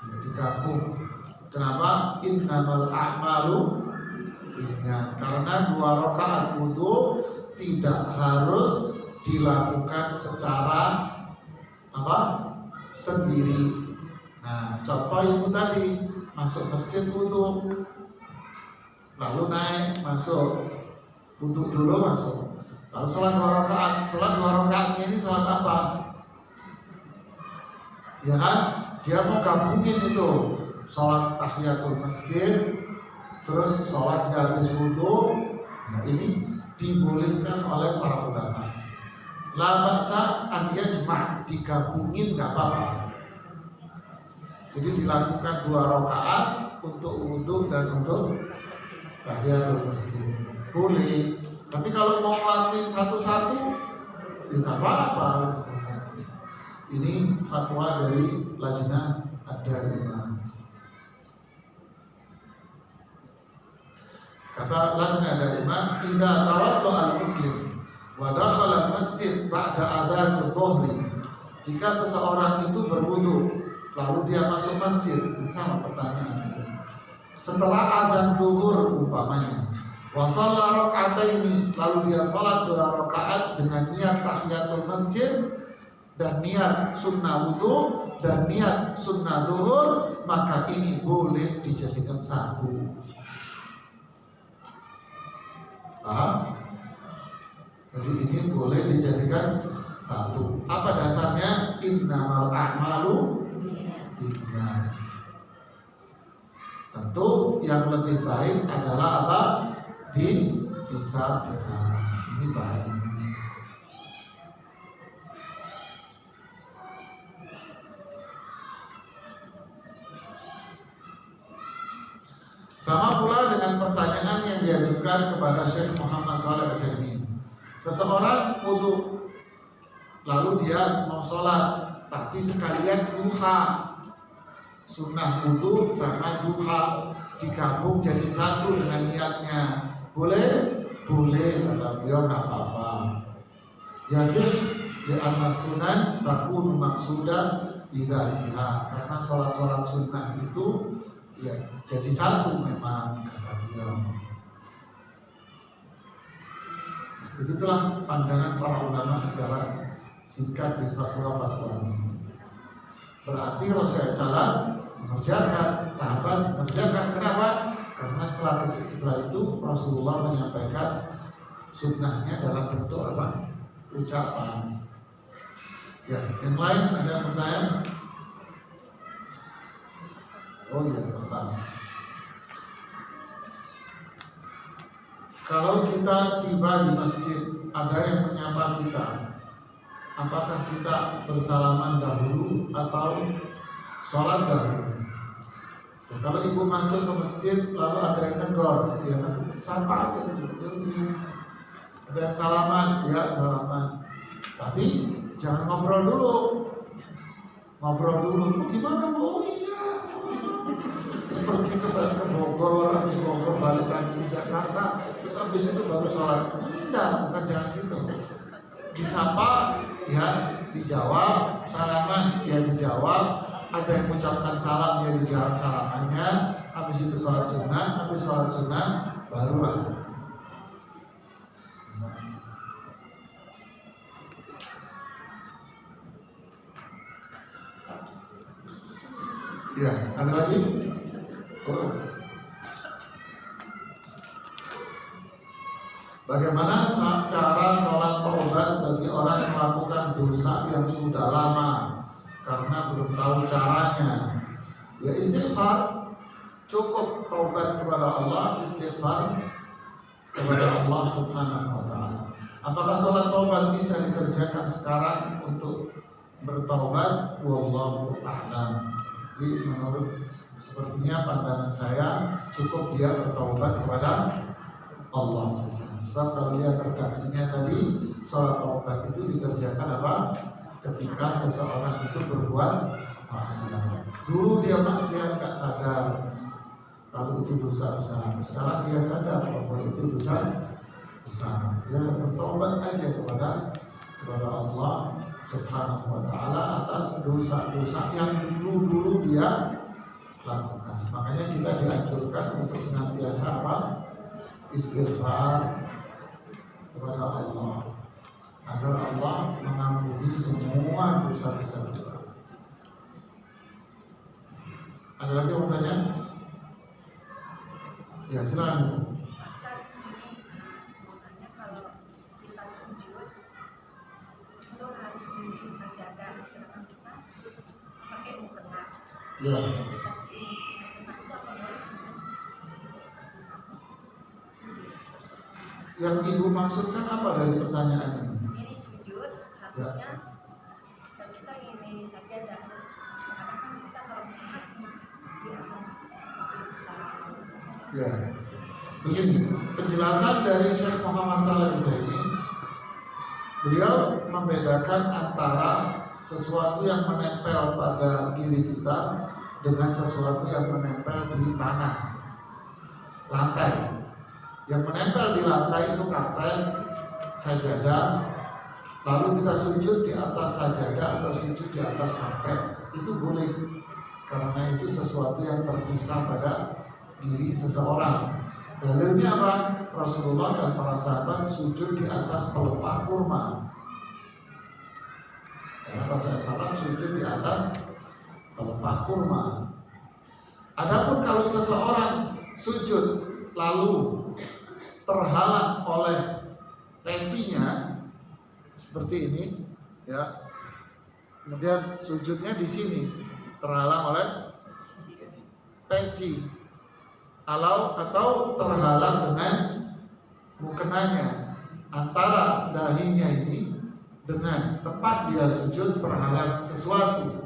Ya, digabung. Kenapa? Innamal a'malu binniyat. Karena 2 rakaat wudu tidak harus dilakukan secara sendiri. Nah, contoh itu tadi, masuk masjid wudu, lalu naik masuk, wudu dulu masuk, lalu sholat 2 rakaat. Sholat 2 rakaatnya ini sholat apa? Ya kan? Dia mau gabungin itu, sholat tahiyatul masjid, terus sholat habis wudu. Nah, ini dibolehkan oleh para ulama. La ba'sa an yajma', digabungin nggak apa-apa. Jadi dilakukan 2 rakaat untuk wudu dan untuk tahiyatul masjid, boleh. Tapi kalau mau ngelakuin satu-satu, ya nggak apa-apa. Ini fatwa dari Lajnah Ad-Daimah. Kata Lajnah Ad-Daimah, "Idza tawadda'a al-muslim wa dakhala al-masjid ba'da adzan adh-dhuhri." Jika seseorang itu berwudu lalu dia masuk masjid, sama pertanyaan itu, setelah adzan zuhur umpamanya, wa shalla rak'ataini, lalu dia salat 2 rakaat dengan niat tahiyatul masjid dan niat sunnah wudu dan niat sunnah zuhur, maka ini boleh dijadikan satu. Paham? Jadi ini boleh dijadikan satu. Apa dasarnya? Innamal a'malu binniyat. Tentu yang lebih baik adalah apa? Dipisah-pisah. Ini baik. Sama pula dengan dengan pertanyaan yang diajukan kepada Syekh Muhammad Shalih Al-Utsaimin. Seseorang wudu, lalu dia mau sholat, tapi sekalian duha. Sunnah wudu sama duha digabung jadi satu dengan niatnya. Boleh? Boleh, kata beliau, nggak apa-apa. Yasih li'anna sunan takunu maksudan bidzatiha, karena sholat-sholat sunnah itu ya jadi satu memang, kata beliau. Begitulah pandangan para ulama secara singkat di fatwa-fatwa ini. Berarti Rasulullah SAW mengerjakan, sahabat mengerjakan. Kenapa? Karena setelah itu Rasulullah menyampaikan sunnahnya dalam bentuk apa? Ucapan. Ya, yang lain ada pertanyaan? Oh iya, pertanyaan. Kalau kita tiba di masjid, ada yang menyapa kita, apakah kita bersalaman dahulu atau sholat dahulu? Nah, kalau ibu masuk ke masjid lalu ada yang negor, ya nanti sapa aja dulu. Ada yang salaman, ya salaman. Tapi jangan ngobrol dulu. Ngobrol dulu, oh, gimana bu? Oh iya. Terus pergi ke Bogor, habis Bogor balik lagi ke Jakarta, terus habis itu baru sholat. Enggak, bukan jangan gitu. Disapa, ya dijawab. Salaman, ya dijawab. Ada yang mengucapkan salam, ya dijawab salamannya. Habis itu sholat sunnah, habis sholat sunnah barulah. Ya, ada lagi? Oh. Bagaimana cara sholat taubat bagi orang yang melakukan dosa yang sudah lama karena belum tahu caranya? Ya istighfar, cukup taubat kepada Allah, istighfar kepada Allah Subhanahu wa Ta'ala. Apakah sholat taubat bisa dikerjakan sekarang untuk bertaubat? Wallahu a'lam. Jadi menurut sepertinya pandangan saya cukup dia bertaubat kepada Allah saja. Sebab kalau lihat redaksinya tadi, sholat taubat itu dikerjakan apa? Ketika seseorang itu berbuat maksiat. Dulu dia maksiat gak sadar, lalu itu dosa besar. Sekarang dia sadar bahwa itu dosa besar. Ya bertaubat aja kepada Allah Subhanahu wa Ta'ala atas dosa-dosa yang dulu dia lakukan. Makanya kita dianjurkan untuk senantiasa apa? Istighfar kepada Allah agar Allah mengampuni semua dosa-dosa kita. Ada lagi yang mau tanya? Ya silakan. Ya. Yang ibu maksudkan apa dari pertanyaan ini? Ini sujud harusnya kita ini sajadah. Karena kan kita kalau di atas. Ya. Begini, penjelasan dari Syekh Muhammad Shalih Al-Utsaimin, beliau membedakan antara sesuatu yang menempel pada diri kita dengan sesuatu yang menempel di tanah, lantai. Yang menempel di lantai itu karpet, sajadah, lalu kita sujud di atas sajadah atau sujud di atas karpet, itu boleh, karena itu sesuatu yang terpisah pada diri seseorang. Dalilnya apa? Rasulullah dan para sahabat sujud di atas pelepah kurma. Rasulullah SAW sujud di atas pelepah kurma. Adapun kalau seseorang sujud lalu terhalang oleh pecinya seperti ini, ya, kemudian sujudnya di sini terhalang oleh peci, atau terhalang dengan mukenanya, antara dahinya ini dengan tempat dia sujud terhalang sesuatu.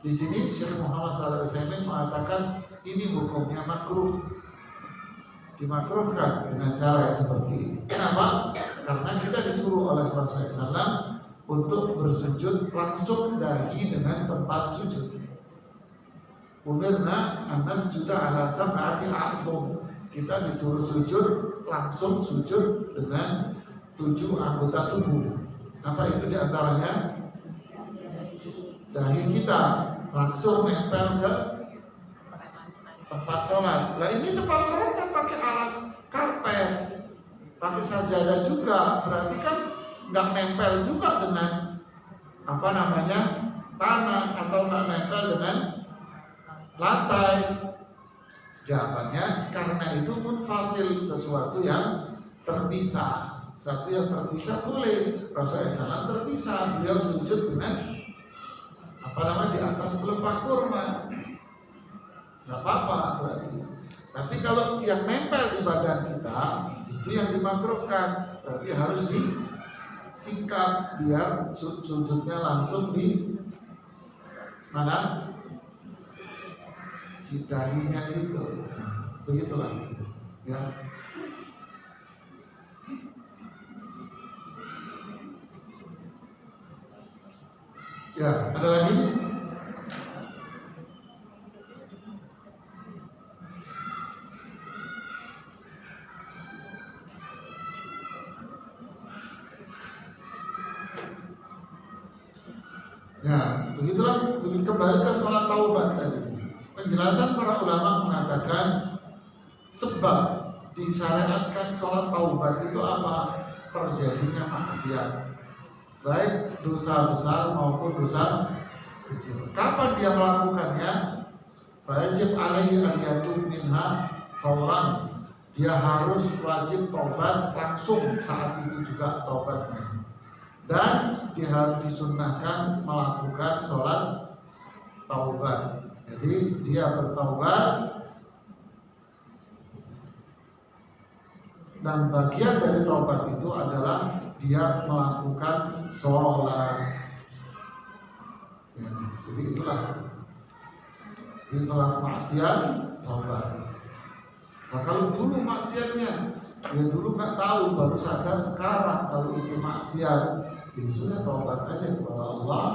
Di sini Syekh Muhammad Shalih Al-Utsaimin mengatakan ini hukumnya makruh. dimakruhkan dengan cara yang seperti ini. Kenapa? Karena kita disuruh oleh Rasulullah SAW untuk bersujud langsung dahi dengan tempat sujud. Umirna anas juga ala sab'ati a'dhum. Kita disuruh sujud langsung sujud dengan 7 anggota tubuh. Apa itu diantaranya? Dahi kita langsung nempel ke tempat sholat. Nah ini tempat sholat kan pakai alas karpet, pakai sajadah juga, berarti kan nggak nempel juga dengan tanah atau nggak nempel dengan lantai. Jawabannya karena itu munfasil, sesuatu yang terpisah. Satu yang terpisah boleh. Rasulullah SAW terpisah, beliau sujud dengan di atas pelepah kurma, nggak apa-apa berarti. Tapi kalau yang nempel di badan kita itu yang dimakruhkan, berarti harus disingkat biar sujudnya langsung di mana? Di dahinya situ. Nah, begitulah ya. Ya, ada lagi? Ya, begitulah kembali ke sholat taubat tadi. Penjelasan para ulama mengatakan sebab disyariatkan sholat taubat itu apa? Terjadinya maksiat, baik dosa besar maupun dosa kecil. Kapan dia melakukannya? Wajib alaihi an yatub minha fauran. Dia harus wajib taubat langsung saat itu juga taubatnya. Dan dia disunnahkan melakukan sholat taubat. Jadi dia bertaubat, dan bagian dari taubat itu adalah dia melakukan sholat. Ya, jadi itulah maksiat taubat. Nah kalau dulu maksiatnya, dia dulu nggak tahu, baru sadar sekarang kalau itu maksiat, ya sudah taubat aja kepada Allah,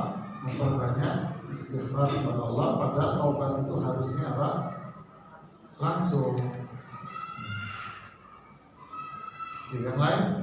memperbanyak istighfar kepada Allah. Padahal taubat itu harusnya apa? Langsung. Oke, yang lain?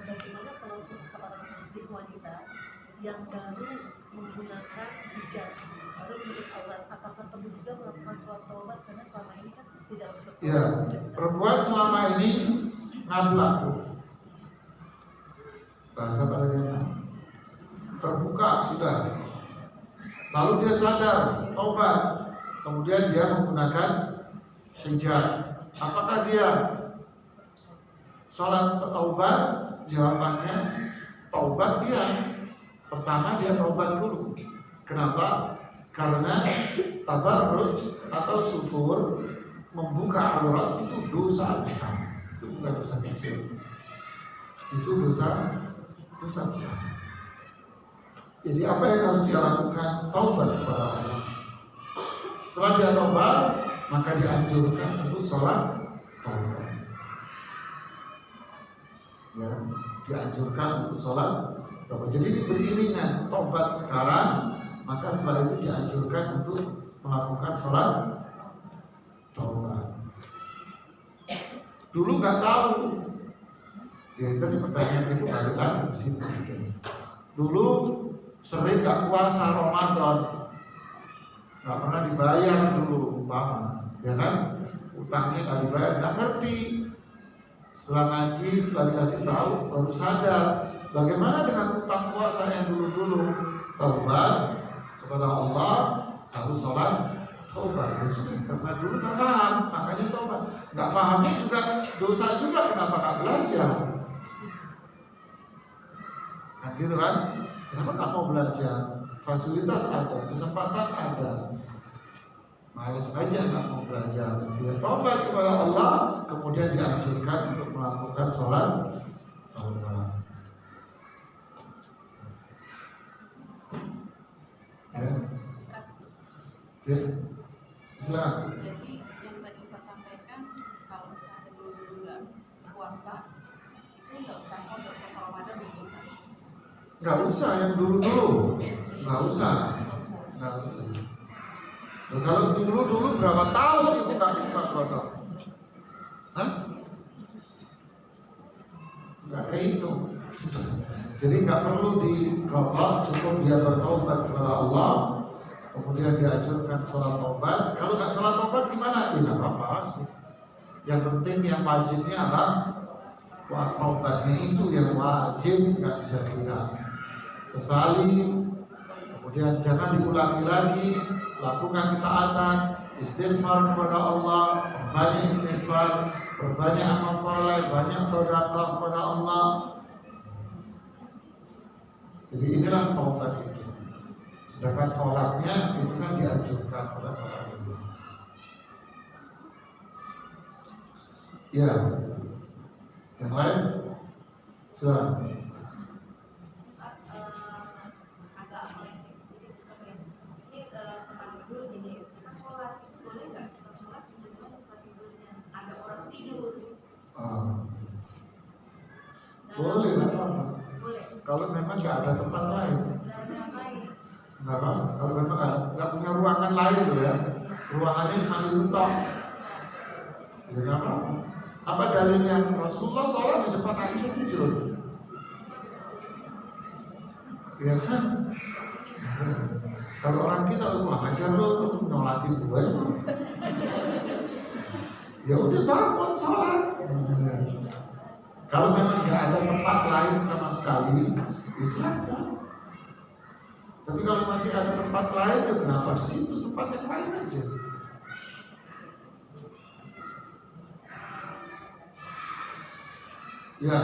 Bagaimana kalau seorang muslim wanita yang baru menggunakan hijab, baru menutup aurat, apakah perlu juga melakukan sholat taubat karena selama ini kan tidak bertaubat? Ya, perempuan selama ini ngablak, bahasa bagaimana? Terbuka sudah. Lalu dia sadar, taubat, kemudian dia menggunakan hijab. Apakah dia sholat taubat? Jawabannya taubat dia. Pertama dia taubat dulu. Kenapa? Karena tabarruj atau sufur, membuka aurat itu dosa besar. Itu bukan dosa kecil. Itu dosa besar. Jadi apa yang harus dia lakukan? Taubat kepada Allah. Setelah dia taubat, maka dianjurkan untuk sholat taubat. Ya, dianjurkan untuk sholat taubat. Jadi beriringan taubat sekarang, maka setelah itu dianjurkan untuk melakukan sholat taubat. Dulu nggak tahu, ya itu pertanyaan itu balik lagi di situ. Dulu sering nggak puasa Ramadan, nggak pernah dibayar dulu umpama, ya kan? Utangnya nggak dibayar, nggak ngerti. Setelah ngaji, setelah dikasih tahu, baru sadar. Bagaimana dengan utang puasa yang dulu-dulu? Taubat kepada Allah, harus sholat taubat. Ya sudah, karena dulu nggak paham, makanya taubat. Nggak pahamnya juga dosa juga, kenapa nggak belajar? Nah gitu kan? Kenapa nggak mau belajar? fasilitas ada, kesempatan ada, males aja nggak mau belajar, dia tobat kepada Allah, kemudian dianjurkan untuk melakukan sholat taubat. Ya, oke, silakan. Jadi yang tadi Pak sampaikan, kalau misalnya dulu nggak puasa, itu nggak usah kodok puasa Ramadan belum bisa. Nggak usah yang dulu-dulu, nggak usah. Nah, kalau dulu berapa tahun dibuka kodok? Hah? Nggak kehitung. Jadi nggak perlu dikodok, cukup dia bertobat kepada Allah, kemudian diajarkan sholat tobat. Kalau nggak sholat tobat gimana? Tidak apa-apa sih. Yang penting yang wajibnya apa? Wah, tobatnya itu yang wajib, nggak bisa tidak. Sesali, kemudian jangan diulangi lagi, lakukan ketaatan, istighfar kepada Allah, perbanyak istighfar, perbanyak amal saleh, banyak sedekah kepada Allah. Jadi inilah taubat itu. Sedangkan sholatnya itu kan dianjurkan oleh para ulama. Ya, yang lain, silakan. Boleh, nggak apa-apa. Kalau memang nggak ada tempat lain, nggak apa-apa. Kalau memang nggak punya ruangan lain loh ya, ruangannya cuma itu toh, ya nggak apa-apa. Apa dalilnya? Rasulullah sholat di depan Aisyah tidur, ya kan? Kalau orang kita rumah aja lo nyolatin gue itu, ya udah bangun sholat. Kalau memang nggak ada tempat lain sama sekali, silakan. Tapi kalau masih ada tempat lain, ya kenapa di situ tempat yang lain aja? Ya,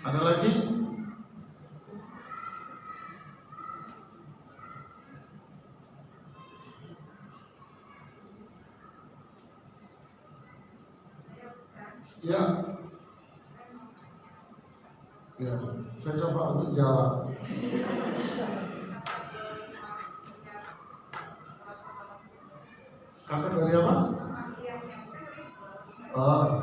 ada lagi? Ya. Ya, saya coba untuk jawab. Kategori apa? Oh.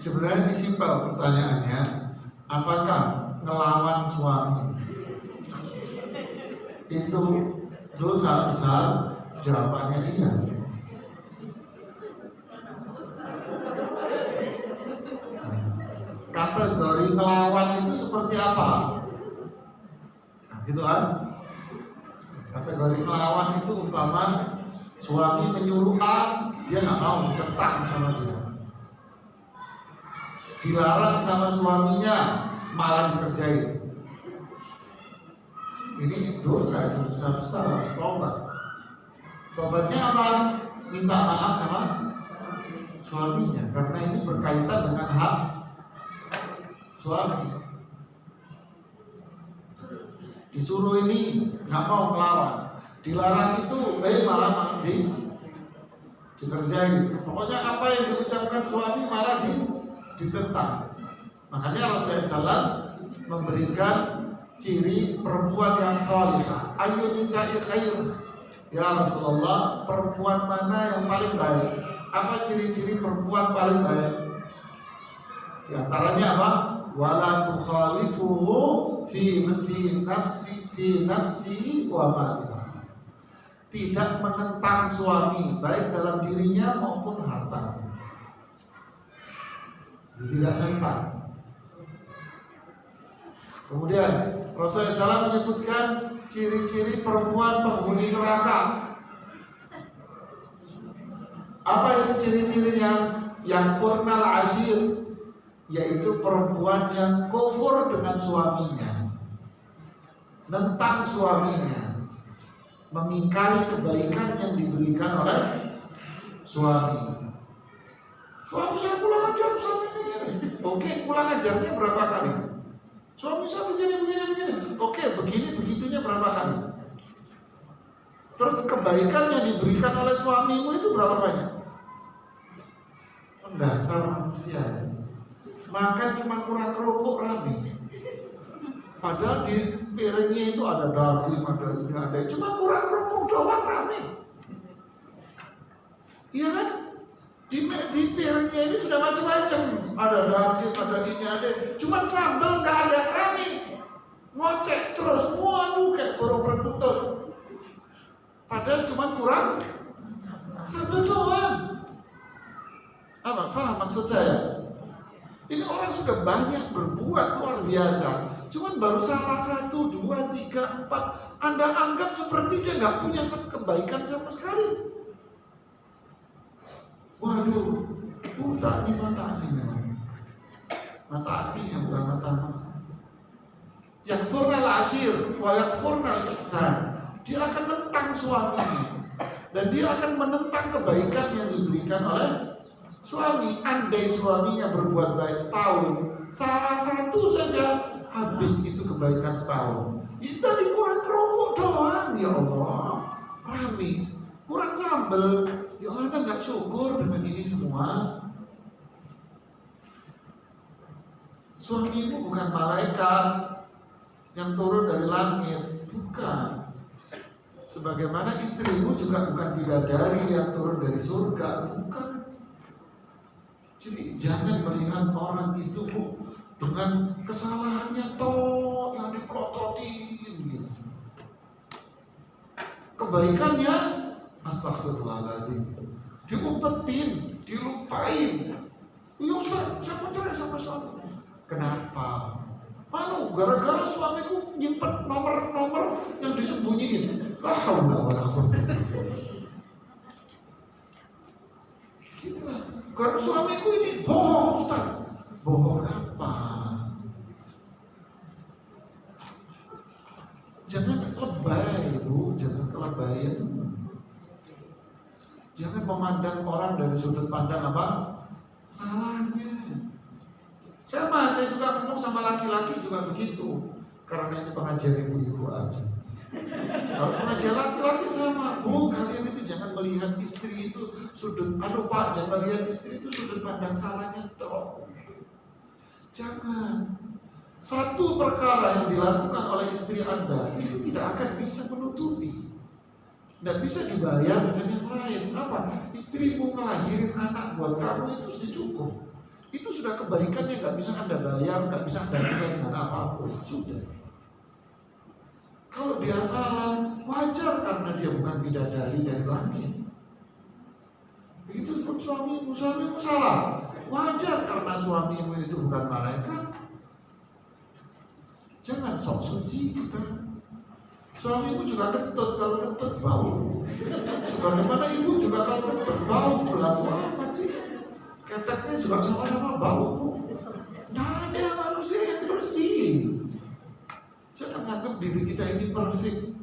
Sebenarnya ini simpel pertanyaannya, apakah ngelawan suami itu dosa besar? Jawabannya iya. Kategori ngelawan itu seperti apa? Nah, gitu kan? Kategori ngelawan itu umpama suami menyuruh A, dia nggak mau, ketang sama dia. Dilarang sama suaminya, malah dikerjain. Ini dosa besar, harus tobat. Tobatnya apa? Minta maaf sama suaminya, karena ini berkaitan dengan hak suami. Disuruh ini nggak mau melawan, dilarang itu, malah dikerjain. Pokoknya apa yang diucapkan suami malah ditentang. Makanya Rasulullah SAW memberikan ciri perempuan yang salihah. Ayu nisa'i khair. Ya Rasulullah, perempuan mana yang paling baik? Apa ciri-ciri perempuan paling baik? Di antaranya apa? Wala tukhalifuhu fi nafsi wa maliha. Tidak menentang suami baik dalam dirinya maupun hartanya. Tidak menentang. Kemudian Rasulullah SAW menyebutkan ciri-ciri perempuan penghuni neraka. Apa itu ciri-cirinya? Yang furnal ashir, yaitu perempuan yang kufur dengan suaminya, nentang suaminya, mengingkari kebaikan yang diberikan oleh suami. Suami saya pulang ajar, suami ini. Oke, pulang ajarnya berapa kali? Suami saya begini. Oke, begini begitunya berapa kali? Terus kebaikan yang diberikan oleh suamimu itu berapa banyak? Dasar manusia. Makan cuma kurang kerupuk rame. Padahal di piringnya itu ada daging, ada cuma kurang kerupuk doang rame. Iya kan? Di piringnya ini sudah macam-macam. Ada daging, ada ini, ada. Cuma sambal nggak ada rame. Ngocek terus, waduh kayak borong berkutut. Padahal cuma kurang sambal doang. Apa? Faham maksud saya? Ini orang sudah banyak berbuat luar biasa. Cuman baru salah 1, 2, 3, 4. Anda anggap seperti dia nggak punya kebaikan sama sekali. Waduh, buta nih mata ini memang. Mata hatinya bukan mata mata. Yakfurnal ashir wa yakfurnal ihsan. Dia akan menentang suaminya dan dia akan menentang kebaikan yang diberikan oleh suami. Andai suaminya berbuat baik setahun, salah satu saja habis itu kebaikan setahun. Itu tadi kurang kerupuk doang, ya Allah, rame, kurang sambel. Ya Allah, Anda nggak syukur dengan ini semua. Suamimu bukan malaikat yang turun dari langit, bukan. Sebagaimana istrimu juga bukan bidadari yang turun dari surga, bukan. Jadi jangan melihat orang itu dengan kesalahannya toh yang diprototin gitu. Kebaikannya astagfirullahaladzim, diumpetin, dilupain. Ya saya cerai sama suami. Kenapa? Malu gara-gara suamiku nyimpen nomor-nomor yang disembunyiin. La haula wala quwwata. Karena suamiku ini bohong, Ustaz. Bohong apa? Jangan lebay, Bu, jangan kelebayan. Jangan memandang orang dari sudut pandang apa? Salahnya. Saya juga ngomong sama laki-laki juga begitu. Karena ini pengajar ibu-ibu aja. Kalau pengajar laki-laki sama, Bu, kalian itu jangan melihat istri itu sudut, Pak, jangan melihat istri itu sudut pandang salahnya toh. Jangan. Satu perkara yang dilakukan oleh istri Anda itu tidak akan bisa menutupi. Tidak bisa dibayar dengan yang lain. Apa? Istrimu ngelahirin anak buat kamu itu sudah cukup. Itu sudah kebaikan yang nggak bisa Anda bayar, nggak bisa Anda nilai dengan apapun. Sudah. Kalau dia salah, wajar karena dia bukan bidadari dari langit. Begitu pun suamimu salah, wajar karena suamimu itu bukan malaikat. Jangan sok suci kita. Suamimu juga kentut, kalau kentut bau. Sebagaimana ibu juga kalau kentut bau, berlaku apa sih? Keteknya juga sama-sama bau. Nah, ada manusia yang bersih. Jangan anggap diri kita ini perfect.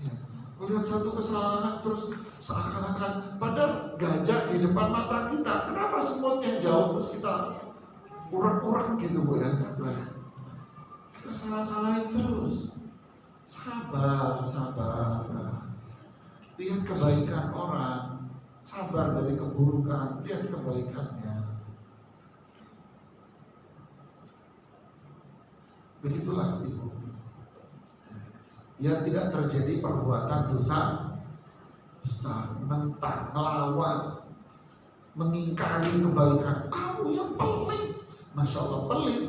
Ya. Melihat satu kesalahan terus seakan-akan padahal gajah di depan mata kita. Kenapa semut yang jauh terus kita urak-urak gitu, Bu ya? Kita salah-salahin terus. Sabar. Lihat kebaikan orang, sabar dari keburukan, lihat kebaikannya. Begitulah ibu. Biar tidak terjadi perbuatan dosa besar, menentang, melawan, mengingkari kebaikan. Kamu yang pelit, masya Allah pelit.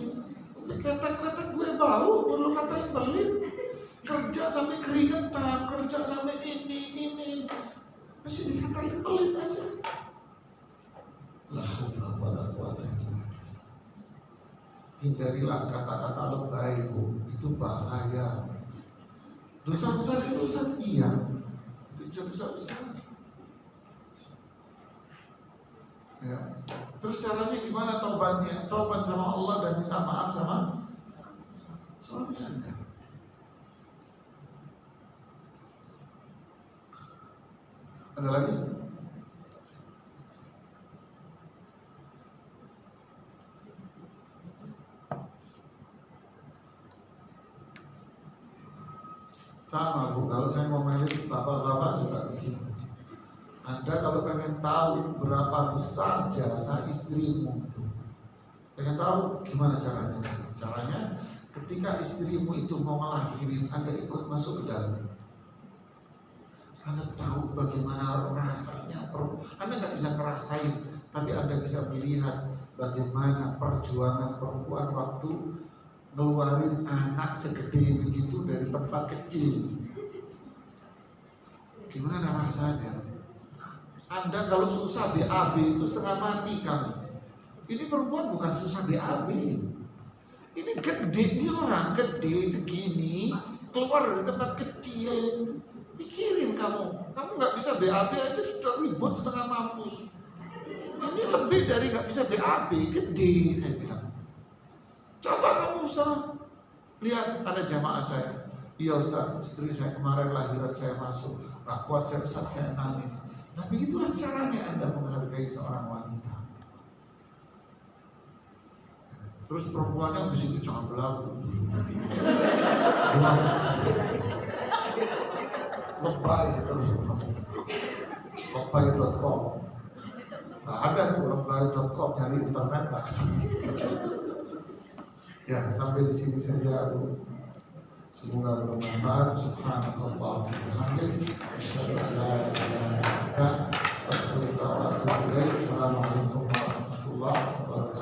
Kata-kata gue bau, belum katanya pelit. Kerja sampai keringetan, kerja sampai ini, masih dikatain pelit aja. La haula wala quwwata illa billah. Hindarilah kata-kata lebay, Bu. Itu bahaya. Dosa besar itu dosa iya. Itu dosa besar. Ya. Terus caranya gimana taubatnya? Taubat sama Allah dan minta maaf sama suami Anda. Ada lagi? Sama Bu, kalau saya mau milih bapak-bapak juga begitu. Anda kalau pengen tahu berapa besar jasa istrimu itu, pengen tahu gimana caranya? Caranya ketika istrimu itu mau melahirin, Anda ikut masuk ke dalam. Anda tahu bagaimana rasanya, Anda nggak bisa ngerasain, tapi Anda bisa melihat bagaimana perjuangan perempuan waktu ngeluarin anak segede begitu dari tempat kecil. Gimana rasanya? Anda kalau susah BAB itu setengah mati kamu. Ini perempuan bukan susah BAB. Ini gede, ini orang gede segini keluar dari tempat kecil. Pikirin kamu nggak bisa BAB aja sudah ribut setengah mampus. Ini lebih dari nggak bisa BAB, gede saya bilang. Coba kamu Ustaz, lihat ada jamaah saya. Iya Ustaz, istri saya kemarin lahiran saya masuk, gak kuat saya Ustaz, saya nangis. Nah begitulah caranya Anda menghargai seorang wanita. Terus perempuannya di situ jangan berlaku. Lebay terus. Lebay.com. Nah, ada tuh lebay.com, nyari internet lah. Ya, sampai di sini saja Bu. Semoga bermanfaat. Subhanallah wa bihamdihi, asyhadu an la ilaha illa anta, astaghfiruka wa atubu ilaik. Assalamualaikum warahmatullahi wabarakatuh.